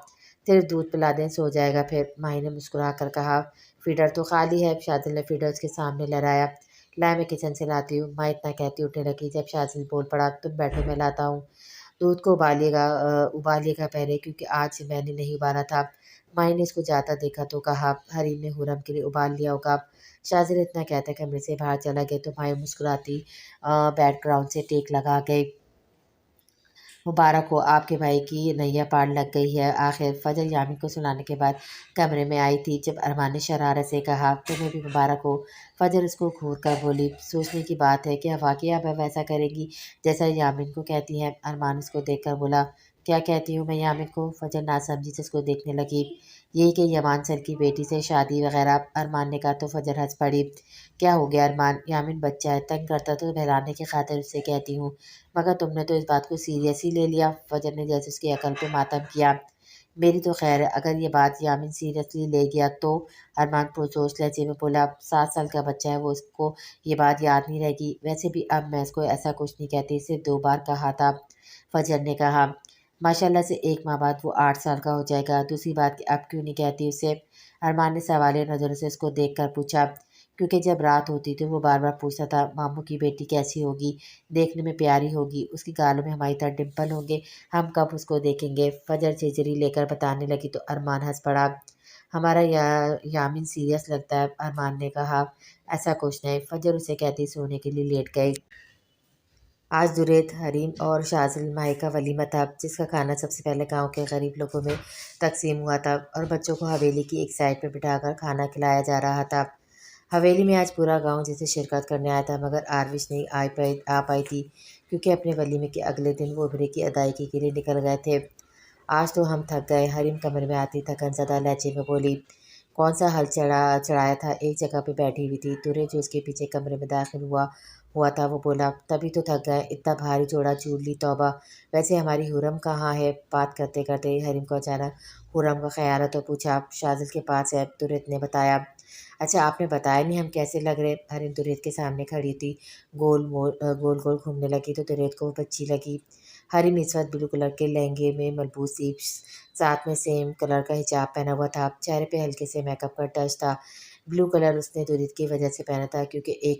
صرف دودھ پلا دیں سو جائے گا پھر۔ ماہی نے مسکرا کر کہا، فیڈر تو خالی ہے۔ شاذل نے فیڈر اس کے سامنے لہرایا، لائے میں کچن سے لاتی ہوں۔ ماہی اتنا کہتی اٹھنے لگی جب شاذل بول پڑا، تم بیٹھو میں لاتا ہوں، دودھ کو ابالیے گا پہلے، کیونکہ آج میں نے نہیں ابالا تھا۔ ماہی نے اس کو جاتا دیکھا تو کہا، حریم نے حرم کے لیے ابال لیا ہوگا۔ شاذل اتنا کہتا کمرے سے باہر چلا گیا تو ماہی مسکراتی بیک گراؤنڈ سے ٹیک لگا گئی، مبارک ہو، آپ کے بھائی کی نیا پار لگ گئی ہے آخر۔ فجر یامین کو سنانے کے بعد کمرے میں آئی تھی جب ارمان نے شرارت سے کہا، تمہیں بھی مبارک ہو۔ فجر اس کو گھور کر بولی، سوچنے کی بات ہے، کیا واقعی اب ویسا کرے گی جیسا یامین کو کہتی ہیں؟ ارمان اس کو دیکھ کر بولا، کیا کہتی ہوں میں یامین کو؟ فجر ناسمجھی سے اس کو دیکھنے لگی، یہی کہ یمان سر کی بیٹی سے شادی وغیرہ۔ ارمان نے کہا تو فجر ہنس پڑی، کیا ہو گیا ارمان؟ یامین بچہ ہے، تنگ کرتا تو بہلانے کی خاطر اس سے کہتی ہوں، مگر تم نے تو اس بات کو سیریس ہی لے لیا۔ فجر نے جیسے اس کی عقل پہ ماتم کیا، میری تو خیر ہے، اگر یہ بات یامین سیریسلی لے گیا تو؟ ارمان پرجوش لہجے میں بولا، 7 سال کا بچہ ہے وہ، اس کو یہ بات یاد نہیں رہے گی، ویسے بھی اب میں اس کو ایسا کچھ نہیں کہتی، صرف 2 بار کہا تھا۔ فجر نے کہا، ماشاءاللہ سے 1 ماہ بعد وہ 8 سال کا ہو جائے گا، دوسری بات کہ اب کیوں نہیں کہتی اسے؟ ارمان نے سوالیہ نظروں سے اس کو دیکھ کر پوچھا، کیونکہ جب رات ہوتی تو وہ بار بار پوچھتا تھا ماموں کی بیٹی کیسی ہوگی، دیکھنے میں پیاری ہوگی، اس کی گالوں میں ہماری طرح ڈمپل ہوں گے، ہم کب اس کو دیکھیں گے؟ فجر چیچری لے کر بتانے لگی تو ارمان ہنس پڑا۔ ہمارا یامین سیریس لگتا ہے، ارمان نے کہا۔ ایسا کچھ نہیں، فجر اسے کہتی سونے کے لیے لیٹ گئی۔ آج دريت، حریم اور شاذل ماہی کا ولیمہ تھا، جس کا کھانا سب سے پہلے گاؤں کے غریب لوگوں میں تقسیم ہوا تھا اور بچوں کو حویلی کی ایک سائڈ پہ بٹھا کر کھانا کھلایا جا رہا تھا۔ حویلی میں آج پورا گاؤں جسے شرکت کرنے آیا تھا، مگر آروش نہیں آ پائی تھی کیونکہ اپنے ولیمے کے اگلے دن وہ عمرے کی ادائیگی کے لیے نکل گئے تھے۔ آج تو ہم تھک گئے، حریم کمرے میں آتی تھکن زدہ لہجے میں بولی۔ کون سا حل چڑھایا تھا؟ ایک جگہ پہ بیٹھی ہوئی تھی دريت جو اس کے پیچھے کمرے میں داخل ہوا تھا، وہ بولا۔ تبھی تو تھک گئے، اتنا بھاری جوڑا چور لی، توبہ! ویسے ہماری حرم کہاں ہے؟ بات کرتے کرتے حریم کو اچانک حرم کا خیال ہے تو پوچھا۔ شاذل کے پاس ہے، دريت نے بتایا۔ اچھا آپ نے بتایا نہیں، ہم کیسے لگ رہے؟ حریم دريت کے سامنے کھڑی تھی، گول گول گھومنے لگی تو دريت کو وہ بچی لگی۔ حریم اس وقت بلو کلر کے لہنگے میں ملبوس تھی، ساتھ میں سیم کلر کا حجاب پہنا ہوا تھا، چہرے پہ ہلکے سے میک اپ کا ٹچ تھا۔ بلو کلر اس نے دريت کی وجہ سے پہنا تھا کیونکہ یہ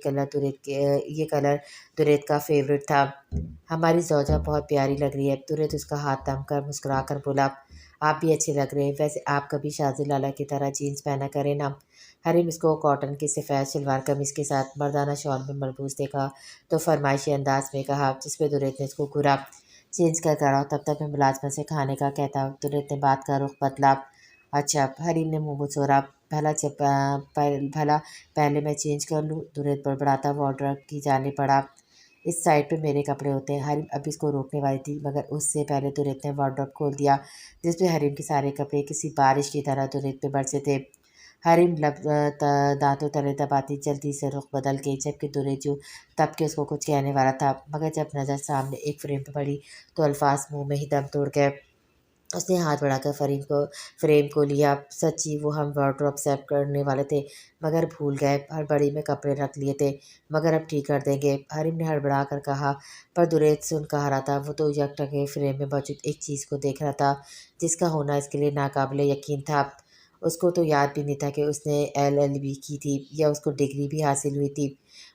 کلر دريت کا فیورٹ تھا۔ ہماری زوجہ بہت پیاری لگ رہی ہے، دريت اس کا ہاتھ تھام کر مسکرا کر بولا۔ آپ بھی اچھے لگ رہے ہیں، ویسے آپ کبھی شاذل لالا کی طرح جینس پہنا کریں نا۔ حریم اس کو کاٹن کی سفید شلوار قمیض کے ساتھ مردانہ شال میں ملبوس دیکھا تو فرمائشی انداز میں کہا، جس پہ دريت نے اس کو گھورا۔ چینج کر کر آؤ، تب تک میں ملازمت سے کھانے کا کہتا۔ دريت نے بات کا رخ بدلا۔ اچھا، حریم نے منہ بسورا۔ بھلا پہلے میں چینج کر لوں؟ دريت بڑبڑاتا وارڈروب کی جانب بڑھا۔ اس سائڈ پہ میرے کپڑے ہوتے ہیں۔ حریم اب اس کو روکنے والی تھی مگر اس سے پہلے دريت نے وارڈروب کھول دیا جس پہ حریم کے سارے کپڑے کسی بارش کی طرح دريت پہ برسے تھے۔ حریم دانتوں تلے دباتی جلدی سے رخ بدل گئی، جبکہ دريت جو تب کہ اس کو کچھ کہنے والا تھا، مگر جب نظر سامنے ایک فریم پہ پڑی تو الفاظ منہ میں ہی دم توڑ گئے۔ اس نے ہاتھ بڑھا کر فریم کو لیا۔ سچی وہ ہم وارڈروب صاف کرنے والے تھے مگر بھول گئے، ہڑبڑی میں کپڑے رکھ لیے تھے، مگر اب ٹھیک کر دیں گے، حریم نے ہڑبڑا کر کہا۔ پر دريت سن کہہ رہا تھا، وہ تو یکٹکے فریم میں موجود ایک چیز کو دیکھ رہا تھا جس کا ہونا اس کے لیے ناقابل یقین تھا۔ اس کو تو یاد بھی نہیں تھا کہ اس نے LLB کی تھی یا اس کو ڈگری بھی حاصل ہوئی تھی،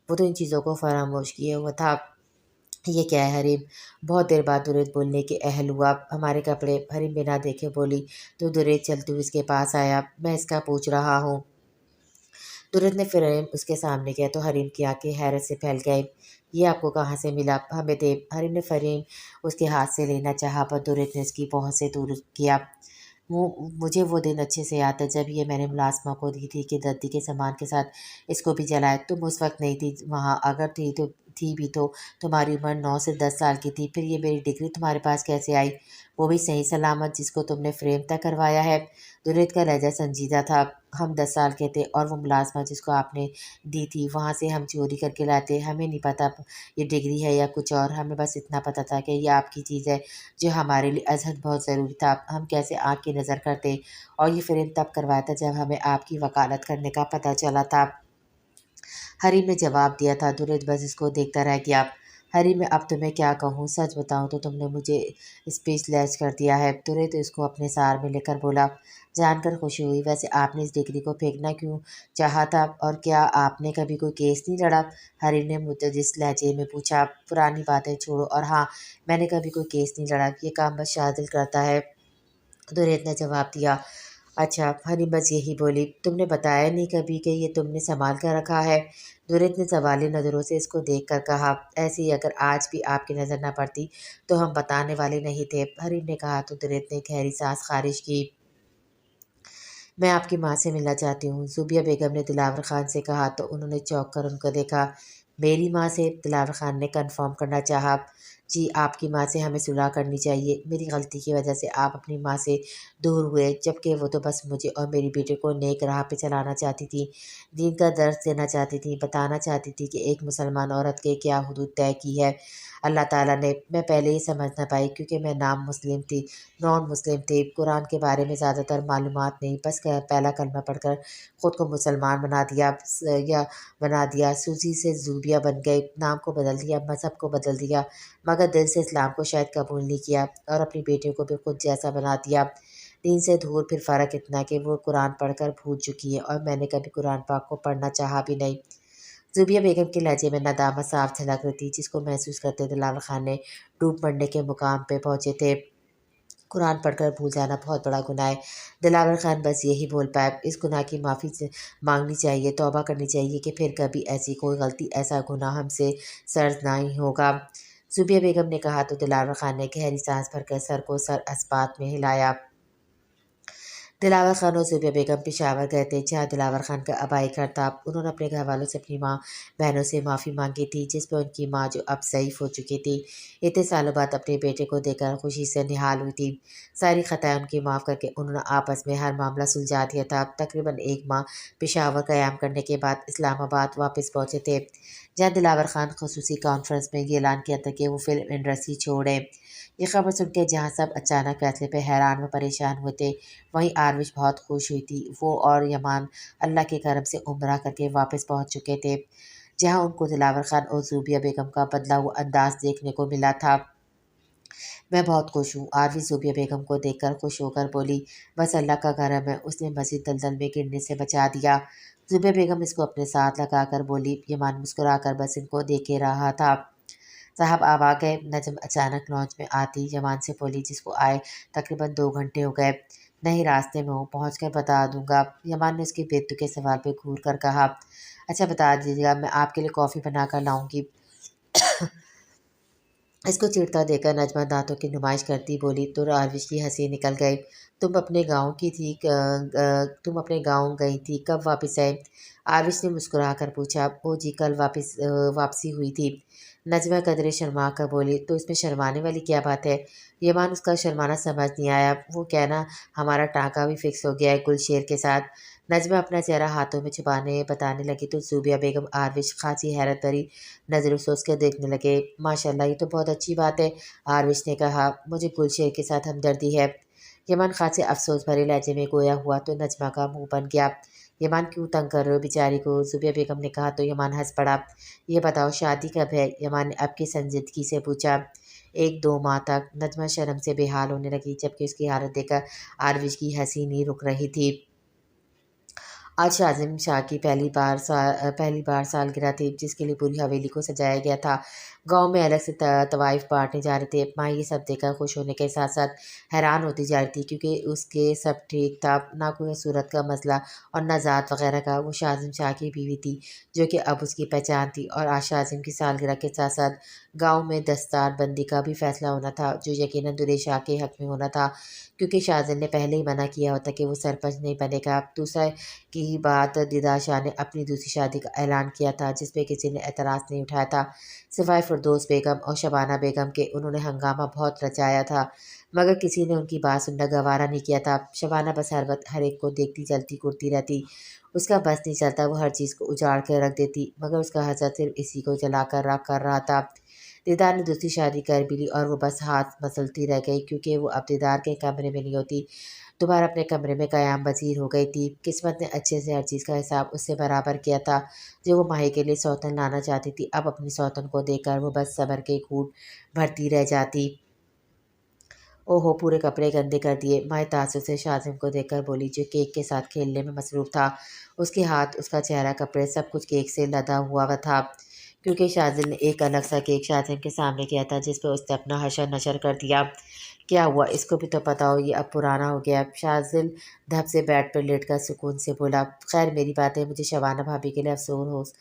وہ تو ان چیزوں کو فراموش کیے ہوا تھا۔ یہ کیا ہے حریم؟ بہت دیر بعد دريت بولنے کے اہل ہوا۔ ہمارے کپڑے، حریم بنا دیکھے بولی تو دريت چلتے ہوئے اس کے پاس آیا۔ میں اس کا پوچھ رہا ہوں۔ دريت نے فریم اس کے سامنے کیا تو حریم کی آنکھیں حیرت سے پھیل گئیں۔ یہ آپ کو کہاں سے ملا؟ ہمیں دے۔ حریم نے فریم اس کے ہاتھ سے لینا چاہا پر دريت نے اس کی پہنچ سے دور کیا۔ مجھے وہ دن اچھے سے یاد ہے جب یہ میں نے ملازمہ کو دی تھی کہ دردی کے سامان کے ساتھ اس کو بھی جلائے۔ تم اس وقت نہیں تھی وہاں، اگر تھی بھی تو تمہاری عمر 9 سے 10 سال کی تھی، پھر یہ میری ڈگری تمہارے پاس کیسے آئی؟ وہ بھی صحیح سلامت، جس کو تم نے فریم تک کروایا ہے؟ دريت کا لہجہ سنجیدہ تھا۔ ہم 10 سال کے تھے اور وہ ملازمہ جس کو آپ نے دی تھی وہاں سے ہم چوری کر کے لاتے، ہمیں نہیں پتہ یہ ڈگری ہے یا کچھ اور، ہمیں بس اتنا پتہ تھا کہ یہ آپ کی چیز ہے جو ہمارے لیے ازحد بہت ضروری تھا، ہم کیسے آنکھ کی نظر کرتے، اور یہ فریم تب کروایا تھا جب ہمیں آپ کی وکالت کرنے کا پتہ چلا تھا۔ حریم نے جواب دیا تھا۔ دريت بس اس کو دیکھتا رہ گیا۔ حریم میں اب تمہیں کیا کہوں، سچ بتاؤں تو تم نے مجھے اسپیچ لیس کر دیا ہے۔ دريت اس کو اپنے سار میں لے کر بولا۔ جان کر خوشی ہوئی، ویسے آپ نے اس ڈگری کو پھینکنا کیوں چاہا تھا، اور کیا آپ نے کبھی کوئی کیس نہیں لڑا؟ حریم نے متجس لہجے میں پوچھا۔ پرانی باتیں چھوڑو، اور ہاں میں نے کبھی کوئی کیس نہیں لڑا، یہ کام بس شاذل کرتا ہے، دريت نے جواب دیا۔ اچھا، حریم بس یہی بولی۔ تم نے بتایا نہیں کبھی کہ یہ تم نے سنبھال کر رکھا ہے؟ دريت نے سوالی نظروں سے اس کو دیکھ کر کہا۔ ایسے ہی اگر آج بھی آپ کی نظر نہ پڑتی تو ہم بتانے والے نہیں تھے، حریم نے کہا تو دريت نے گہری سانس خارج کی۔ میں آپ کی ماں سے ملنا چاہتی ہوں، زوبیہ بیگم نے دلاور خان سے کہا تو انہوں نے چونک کر ان کو دیکھا۔ میری ماں سے؟ دلاور خان نے کنفرم کرنا چاہا۔ جی، آپ کی ماں سے ہمیں صلح کرنی چاہیے، میری غلطی کی وجہ سے آپ اپنی ماں سے دور ہوئے، جبکہ وہ تو بس مجھے اور میری بیٹے کو نیک راہ پہ چلانا چاہتی تھی، دین کا درس دینا چاہتی تھی، بتانا چاہتی تھی کہ ایک مسلمان عورت کے کیا حدود طے کی ہے اللہ تعالیٰ نے۔ میں پہلے یہ سمجھ نہ پائی کیونکہ میں نان مسلم تھی، قرآن کے بارے میں زیادہ تر معلومات نہیں، بس پہلا کلمہ پڑھ کر خود کو مسلمان بنا دیا، سوزی سے زوبیہ بن گئی، نام کو بدل دیا، مذہب کو بدل دیا، مگر دل سے اسلام کو شاید قبول نہیں کیا، اور اپنی بیٹی کو بھی خود جیسا بنا دیا۔ دین سے دور، پھر فرق اتنا کہ وہ قرآن پڑھ کر بھول چکی ہے اور میں نے کبھی قرآن پاک کو پڑھنا چاہا بھی نہیں۔ زوبیہ بیگم کے لہجے میں ندامت صاف جھلک رہی تھی، جس کو محسوس کرتے دلاور خان نے ڈوب مرنے کے مقام پہ پہنچے تھے۔ قرآن پڑھ کر بھول جانا بہت بڑا گناہ ہے۔ دلاور خان بس یہی بول پائے، اس گناہ کی معافی مانگنی چاہیے، توبہ کرنی چاہیے کہ پھر کبھی ایسی کوئی غلطی، ایسا گناہ ہم سے سرز نہیں ہوگا۔ زوبیہ بیگم نے کہا تو دلاور خان نے گہری سانس بھر کر سر کو سر اسپات میں ہلایا۔ دلاور خان اور زوبیہ بیگم پشاور گئے تھے، جہاں دلاور خان کا آبائی گھر تھا۔ انہوں نے اپنے گھر والوں سے، اپنی ماں بہنوں سے معافی مانگی تھی، جس پہ ان کی ماں، جو اب ضعیف ہو چکی تھی، اتنے سالوں بعد اپنے بیٹے کو دیکھ کر خوشی سے نہال ہوئی تھی۔ ساری خطائیں ان کی معاف کر کے انہوں نے آپس میں ہر معاملہ سلجھا دیا تھا۔ تقریباً 1 ماہ پشاور قیام کرنے کے بعد اسلام آباد واپس پہنچے تھے، جہاں دلاور خان خصوصی کانفرنس میں یہ اعلان کیا تھا کہ وہ فلم انڈسٹری چھوڑیں۔ یہ خبر سن کے جہاں سب اچانک فیصلے پہ حیران و پریشان ہوئے تھے، وہیں آروش بہت خوش ہوئی تھی۔ وہ اور یمان اللہ کے کرم سے عمرہ کر کے واپس پہنچ چکے تھے، جہاں ان کو دلاور خان اور زوبیہ بیگم کا بدلا ہوا انداز دیکھنے کو ملا تھا۔ میں بہت خوش ہوں، آروش زوبیہ بیگم کو دیکھ کر خوش ہو کر بولی۔ بس اللہ کا کرم ہے، اس نے مزید دلدل میں گرنے سے بچا دیا۔ زوبیہ بیگم اس کو اپنے ساتھ لگا کر بولی۔ یمان مسکرا کر بس ان کو دیکھے رہا تھا۔ صاحب آپ آ گئے، نجم اچانک لانچ میں آتی یمان سے بولی، جس کو آئے تقریباً 2 گھنٹے ہو گئے۔ نہیں، راستے میں ہوں، پہنچ کر بتا دوں گا، یمان نے اس کے بے تکے سوال پہ گھور کر کہا۔ اچھا بتا دیجیے گا، میں آپ کے لیے کافی بنا کر لاؤں گی۔ اس کو چڑھتا دے کر نجمہ دانتوں کی نمائش کرتی بولی تو آروش کی ہنسی نکل گئی۔ تم اپنے گاؤں گئی تھی، کب واپس آئے؟ آروش نے مسکرا کر پوچھا۔ او جی، کل واپسی ہوئی تھی، نجمہ قدرے شرما کر بولی۔ تو اس میں شرمانے والی کیا بات ہے؟ یمان اس کا شرمانا سمجھ نہیں آیا۔ وہ کہنا ہمارا ٹانکا بھی فکس ہو گیا ہے گلشیر کے ساتھ۔ نجمہ اپنا چہرہ ہاتھوں میں چھپانے بتانے لگی تو زوبیہ بیگم، آروش خاصی حیرت بھری نظروں سے اس کے دیکھنے لگے۔ ماشاءاللہ، یہ تو بہت اچھی بات ہے، آروش نے کہا۔ مجھے گلشیر کے ساتھ ہمدردی ہے، یمان خاصے افسوس بھرے لہجے میں گویا ہوا تو نجمہ کا منہ بن گیا۔ یمان کیوں تنگ کر رہے ہو بیچاری کو؟ زوبیہ بیگم نے کہا تو یمان ہنس پڑا۔ یہ بتاؤ شادی کب ہے؟ یمان نے اب کی سنجیدگی سے پوچھا۔ 1-2 ماہ تک، نجمہ شرم سے بے حال ہونے لگی، جبکہ اس کی حالت دیکھ کر آروش کی ہنسی نہیں رک رہی تھی۔ آج شاذم شاہ کی پہلی بار سالگرہ تھی، جس کے لیے پوری حویلی کو سجایا گیا تھا۔ گاؤں میں الگ سے طوائف بانٹے جا رہے تھے۔ ماں یہ سب دیکھ کر خوش ہونے کے ساتھ ساتھ حیران ہوتی جا رہی تھی، کیونکہ اس کے سب ٹھیک تھا، نہ کوئی صورت کا مسئلہ اور نہ ذات وغیرہ کا۔ وہ شاذم شاہ کی بیوی تھی، جو کہ اب اس کی پہچان تھی، اور آج شاذم کی سالگرہ کے ساتھ ساتھ گاؤں میں دستار بندی کا بھی فیصلہ ہونا تھا، جو یقیناً دولہے شاہ کے حق میں ہونا تھا، کیونکہ شاذم نے پہلے ہی منع کیا ہوتا کہ وہ سرپنچ نہیں بنے گا۔ دوسرا کی بات، دیدار شاہ نے اپنی دوسری شادی کا اعلان کیا تھا، جس پہ کسی نے اعتراض نہیں اٹھایا تھا، سوائے فردوس بیگم اور شبانہ بیگم کے۔ انہوں نے ہنگامہ بہت رچایا تھا، مگر کسی نے ان کی بات سننا گوارا نہیں کیا تھا۔ شبانہ بس ہر وقت ہر ایک کو دیکھتی جلتی کرتی رہتی، اس کا بس نہیں چلتا، وہ ہر چیز کو اجاڑ کے رکھ دیتی، مگر اس کا حسد صرف اسی کو جلا کر راکھ کر رہا تھا۔ دیدار نے دوسری شادی کر بھی لی، اور وہ بس ہاتھ مسلتی رہ گئی، کیونکہ وہ اب دیدار کے کمرے میں نہیں ہوتی، دوبارہ اپنے کمرے میں قیام پذیر ہو گئی تھی۔ قسمت نے اچھے سے ہر چیز کا حساب اس سے برابر کیا تھا۔ جو وہ ماہی کے لیے سوتن لانا چاہتی تھی، اب اپنی سوتن کو دیکھ کر وہ بس صبر کے گھونٹ بھرتی رہ جاتی۔ اوہو، پورے کپڑے گندے کر دیے، ماہی تعصب سے شاذم کو دیکھ کر بولی، جو کیک کے ساتھ کھیلنے میں مصروف تھا۔ اس کے ہاتھ، اس کا چہرہ، کپڑے، سب کچھ کیک سے لدا ہوا تھا، کیونکہ شاذم نے ایک الگ سا کیک شاذم کے سامنے کیا تھا، جس پہ اس نے اپنا حشر نشر کر دیا۔ کیا ہوا؟ اس کو بھی تو پتہ ہو، یہ اب پرانا ہو گیا۔ شاذم دھپ سے بیڈ پر لیٹ کر سکون سے بولا۔ خیر میری بات ہے، مجھے شبانہ بھابھی کے لیے افسوس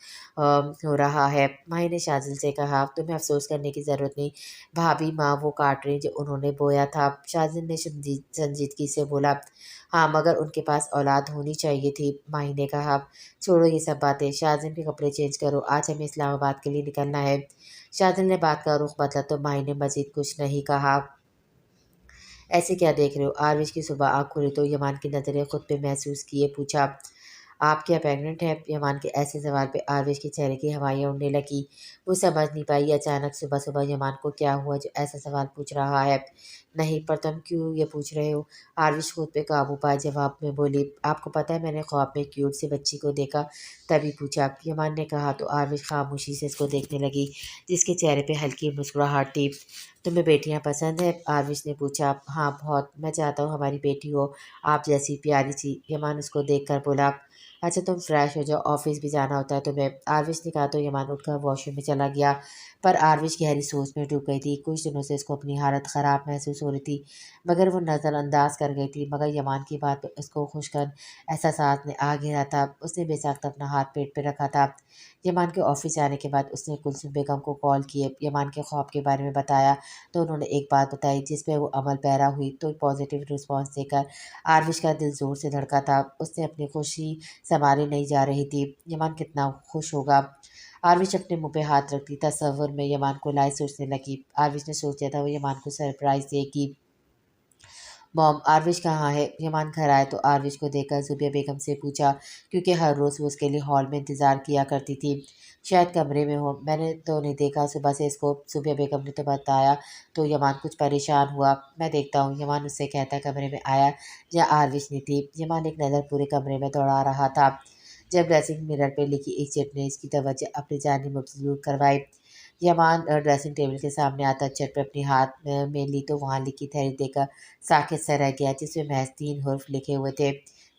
ہو رہا ہے، ماہی نے شاذم سے کہا۔ تمہیں افسوس کرنے کی ضرورت نہیں، بھابھی ماں وہ کاٹ رہی جو انہوں نے بویا تھا، شاذم نے سنجیدگی سے بولا۔ ہاں، مگر ان کے پاس اولاد ہونی چاہیے تھی، ماہی نے کہا۔ چھوڑو یہ سب باتیں، شاذم کے کپڑے چینج کرو، آج ہمیں اسلام آباد کے لیے نکلنا ہے۔ شاذم نے بات کا رخ بدلا تو ماہی نے مزید کچھ نہیں کہا۔ ایسے کیا دیکھ رہے ہو؟ آروش کی صبح آنکھ کھلی تو یمان کی نظریں خود پہ محسوس کیے پوچھا۔ آپ کیا پریگننٹ ہیں؟ یمان کے ایسے سوال پہ آروش کے چہرے کی ہوائیاں اڑنے لگی۔ وہ سمجھ نہیں پائی اچانک صبح صبح یمان کو کیا ہوا جو ایسا سوال پوچھ رہا ہے۔ نہیں، پر تم کیوں یہ پوچھ رہے ہو؟ آروش خود پہ قابو پائے جواب میں بولی، آپ کو پتہ ہے میں نے خواب میں کیوٹ سی بچی کو دیکھا، تبھی پوچھا، یمان نے کہا تو آروش خاموشی سے اس کو دیکھنے لگی جس کے چہرے پہ ہلکی مسکراہٹ تھی۔ تمہیں بیٹیاں پسند ہے؟ آروش نے پوچھا۔ ہاں بہت، میں چاہتا ہوں ہماری بیٹی ہو آپ جیسی پیاری سی، یمان اس کو دیکھ کر بولا۔ اچھا تم فریش ہو جاؤ، آفس بھی جانا ہوتا ہے تمہیں، آروش نے کہا تو یمان اٹھ کر واش روم میں چلا گیا۔ پر آروش گہری سوچ میں ڈوب گئی تھی۔ کچھ دنوں سے اس کو اپنی حالت خراب محسوس ہو رہی تھی مگر وہ نظر انداز کر گئی تھی، مگر یمان کی بات پہ اس کو خوشگن احساسات نے آ گھیرا تھا۔ اس نے بے ساختہ اپنا ہاتھ پیٹ پہ رکھا تھا۔ یمان کے آفس جانے کے بعد اس نے کلثوم بیگم کو کال کیے، یمان کے خواب کے بارے میں بتایا تو انہوں نے ایک بات بتائی جس پہ وہ عمل پیرا ہوئی تو پازیٹیو رسپانس دے کر آروش کا دل زور سے دھڑکا تھا۔ اس نے اپنی خوشی سنبھالی نہیں جا رہی تھی۔ یمان کتنا خوش ہوگا؟ آروش اپنے منہ پہ ہاتھ رکھتی تصور میں یمان کو لائے سوچنے لگی۔ آروش نے سوچا تھا وہ یمان کو سرپرائز دے گی۔ موم، آروش کہاں ہے؟ یمان گھر آئے تو آروش کو دیکھ کر زوبیہ بیگم سے پوچھا کیونکہ ہر روز وہ اس کے لیے ہال میں انتظار کیا کرتی تھی۔ شاید کمرے میں ہو، میں نے تو نہیں دیکھا صبح سے اس کو، زوبیہ بیگم نے تو بتایا تو یمان کچھ پریشان ہوا۔ میں دیکھتا ہوں، یمان اس سے کہتا کمرے میں آیا جہاں آروش نہیں تھی۔ یمان ایک نظر پورے کمرے میں دوڑا رہا تھا جب ڈریسنگ مرر پہ لکھی ایک چٹ نے اس کی توجہ اپنی جانب مبذول کروائی۔ یمان ڈریسنگ ٹیبل کے سامنے آتا چٹ پہ اپنی ہاتھ میں لی تو وہاں لکھی تحریر دیکھ کر ساکت سا رہ گیا جس میں محض 3 حرف لکھے ہوئے تھے،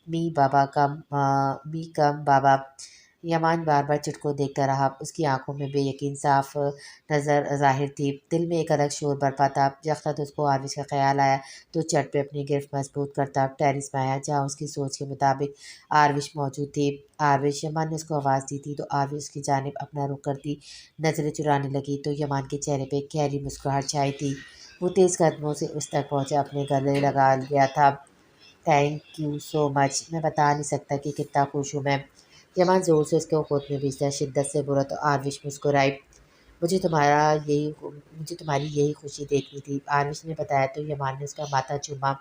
می کم بابا۔ یمان بار بار چٹ کو دیکھتا رہا، اس کی آنکھوں میں بے یقین صاف نظر ظاہر تھی، دل میں ایک الگ شور برپا تھا۔ یکساں اس کو آروش کا خیال آیا تو چٹ پہ اپنی گرفت مضبوط کرتا ٹیرس میں آیا جہاں اس کی سوچ کے مطابق آروش موجود تھی۔ آروش، یمان نے اس کو آواز دی تھی تو آروش اس کی جانب اپنا رخ کرتی نظریں چرانے لگی تو یمان کے چہرے پہ ایک گہری مسکراہٹ چھائی تھی۔ وہ تیز قدموں سے اس تک پہنچا، اپنے گلے لگا لیا تھا۔ تھینک یو سو مچ، میں بتا نہیں سکتا کہ کتنا خوش ہوں میں۔ یمان زور سے اس کو خود میں بھیجتا شدت سے بولا تو آروش مسکرائی۔ مجھے تمہاری یہی خوشی دیکھنی تھی، آروش نے بتایا تو یمان نے اس کا ماتھا چوما۔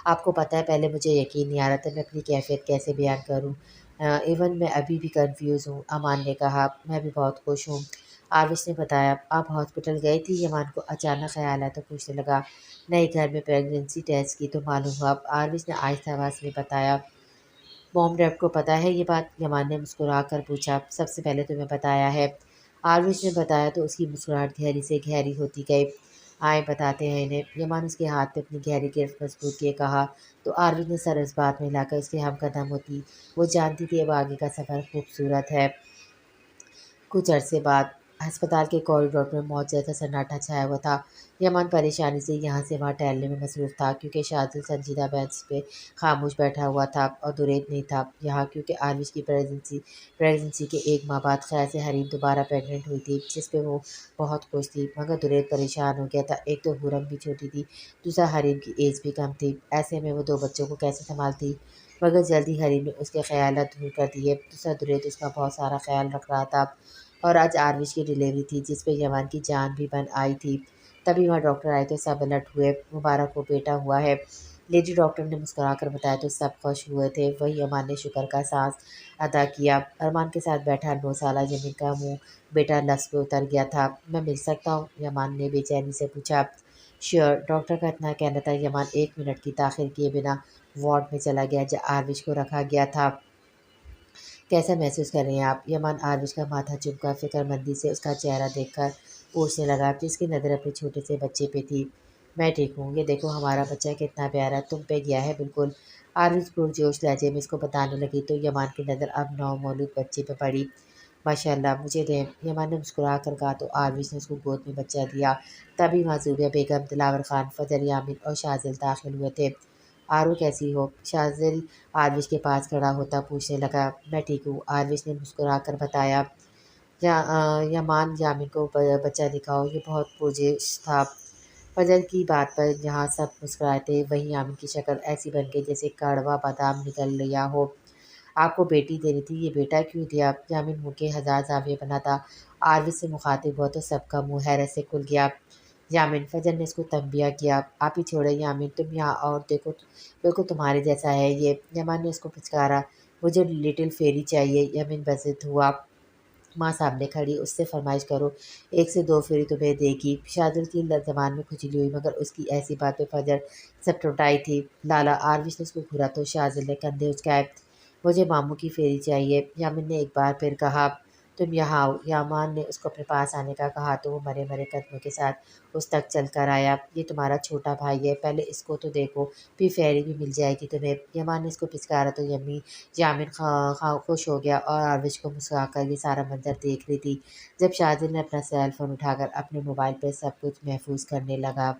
آپ کو پتہ ہے پہلے مجھے یقین نہیں آ رہا تھا میں اپنی کیفیت کیسے بیان کروں، ایون میں ابھی بھی کنفیوز ہوں، امان نے کہا۔ میں بھی بہت خوش ہوں، آروش نے بتایا۔ آپ ہاسپٹل گئی تھی؟ یمان کو اچانک خیال آیا تو پوچھنے لگا۔ نہیں، گھر میں پریگنینسی ٹیسٹ کی تو معلوم ہوا، آروش نے آہستہ آواز میں بتایا۔ موم ڈیڈ کو پتہ ہے یہ بات؟ یمان نے مسکرا کر پوچھا۔ سب سے پہلے تمہیں بتایا ہے، آروش نے بتایا تو اس کی مسکراہٹ گہری سے گہری ہوتی گئی۔ آئے بتاتے ہیں انہیں، یمان اس کے ہاتھ پہ اپنی گہری گرفت مضبوط کیے کہا تو آروش نے سر اس بات میں ہلا کر اس کے ہم قدم ہوتی۔ وہ جانتی تھی اب آگے کا سفر خوبصورت ہے۔ کچھ عرصے بعد ہسپتال کے کوریڈور میں موت جیسا سناٹا چھایا ہوا تھا۔ یمان پریشانی سے یہاں سے وہاں ٹہلنے میں مصروف تھا کیونکہ شاذل سنجیدہ بینچ پہ خاموش بیٹھا ہوا تھا اور درید نہیں تھا یہاں کیونکہ آروش کی پریگننسی کے 1 ماہ بعد خیال سے حریم دوبارہ پریگننٹ ہوئی تھی جس پہ وہ بہت خوش تھی، مگر درید پریشان ہو گیا تھا۔ ایک تو حرم بھی چھوٹی تھی، دوسرا حریم کی ایج بھی کم تھی، ایسے میں وہ 2 بچوں کو کیسے سنبھالتی؟ مگر جلدی حریم نے اس کے خیالات دور کر دیے۔ دوسرا درید اس کا بہت سارا خیال رکھ رہا تھا اور آج آروش کی ڈیلیوری تھی جس پہ یمان کی جان بھی بن آئی تھی۔ تبھی وہاں ڈاکٹر آئے تو سب الرٹ ہوئے۔ مبارک ہو، بیٹا ہوا ہے، لیڈی ڈاکٹر نے مسکرا کر بتایا تو سب خوش ہوئے تھے۔ وہی امان نے شکر کا سانس ادا کیا۔ ارمان کے ساتھ بیٹھا 9 سالہ جمین کا منہ بیٹا لفظ پہ اتر گیا تھا۔ میں مل سکتا ہوں؟ یمان نے بے چینی سے پوچھا۔ شیور، ڈاکٹر کا اتنا کہنا تھا۔ یمان 1 منٹ کی تاخیر کیے بنا وارڈ میں چلا گیا جہاں آروش کو رکھا گیا تھا۔ کیسا محسوس کر رہے ہیں آپ؟ یمان آروش کا ماتھا چوم کر فکر مندی سے اس کا چہرہ دیکھ کر پوچھنے لگا جس کی نظر اپنے چھوٹے سے بچے پہ تھی۔ میں ٹھیک ہوں، یہ دیکھو ہمارا بچہ کتنا پیارا تم پہ گیا ہے بالکل، آروش پرجوش لہجے میں اس کو بتانے لگی تو یمان کی نظر اب نومولود بچے پہ پڑی۔ ماشاء اللہ، مجھے دیں، یمان نے مسکرا کر کہا تو آروش نے اس کو گود میں بچہ دیا۔ تبھی وہاں زوبیہ بیگم، دلاور خان، فجر یامین اور شاذل داخل ہوئے تھے۔ آرو کیسی ہو؟ شاذل آروش کے پاس کھڑا ہوتا پوچھنے لگا۔ میں ٹھیک ہوں، آروش نے مسکرا کر بتایا۔ یمان یامین کو بچہ دکھاؤ، یہ بہت پرجوش تھا۔ فجر کی بات پر جہاں سب مسکرائے تھے وہیں یامین کی شکل ایسی بن گئی جیسے کڑوا بادام نگل لیا ہو۔ آپ کو بیٹی دینی تھی، یہ بیٹا کیوں دیا؟ یامین منہ کے 1000 زاویے بنا تھا۔ آروش سے مخاطب ہوا تو سب کا منہ حیرت سے کھل گیا۔ یامین، فجر نے اس کو تنبیہ کیا۔ آپ ہی چھوڑیں یامین، تم یہاں اور دیکھو بالکل تمہارے جیسا ہے یہ، یمان نے اس کو پچکارا۔ مجھے لٹل فیری چاہیے۔ یمین بزد ہوا۔ ماں سامنے کھڑی، اس سے فرمائش کرو، 1 سے 2 پھیری تمہیں دے گی۔ شاذل کی زبان میں کھجلی ہوئی، مگر اس کی ایسی بات پہ فجر سٹپٹائی تھی۔ لالا آروش نے اس کو گھورا تو شاذل نے کندھے اچکائے۔ مجھے ماموں کی پھیری چاہیے، یامن نے ایک بار پھر کہا۔ تم یہاں آؤ، یامان نے اس کو اپنے پاس آنے کا کہا تو وہ مرے مرے قدموں کے ساتھ اس تک چل کر آیا۔ یہ تمہارا چھوٹا بھائی ہے، پہلے اس کو تو دیکھو، پھر فیری بھی مل جائے گی تمہیں۔ یامان نے اس کو پچکارا تو یامن خوش ہو گیا اور آروش کو مسکرا کر یہ سارا منظر دیکھ رہی تھی جب شاذل نے اپنا سیل فون اٹھا کر اپنے موبائل پہ سب کچھ محفوظ کرنے لگا۔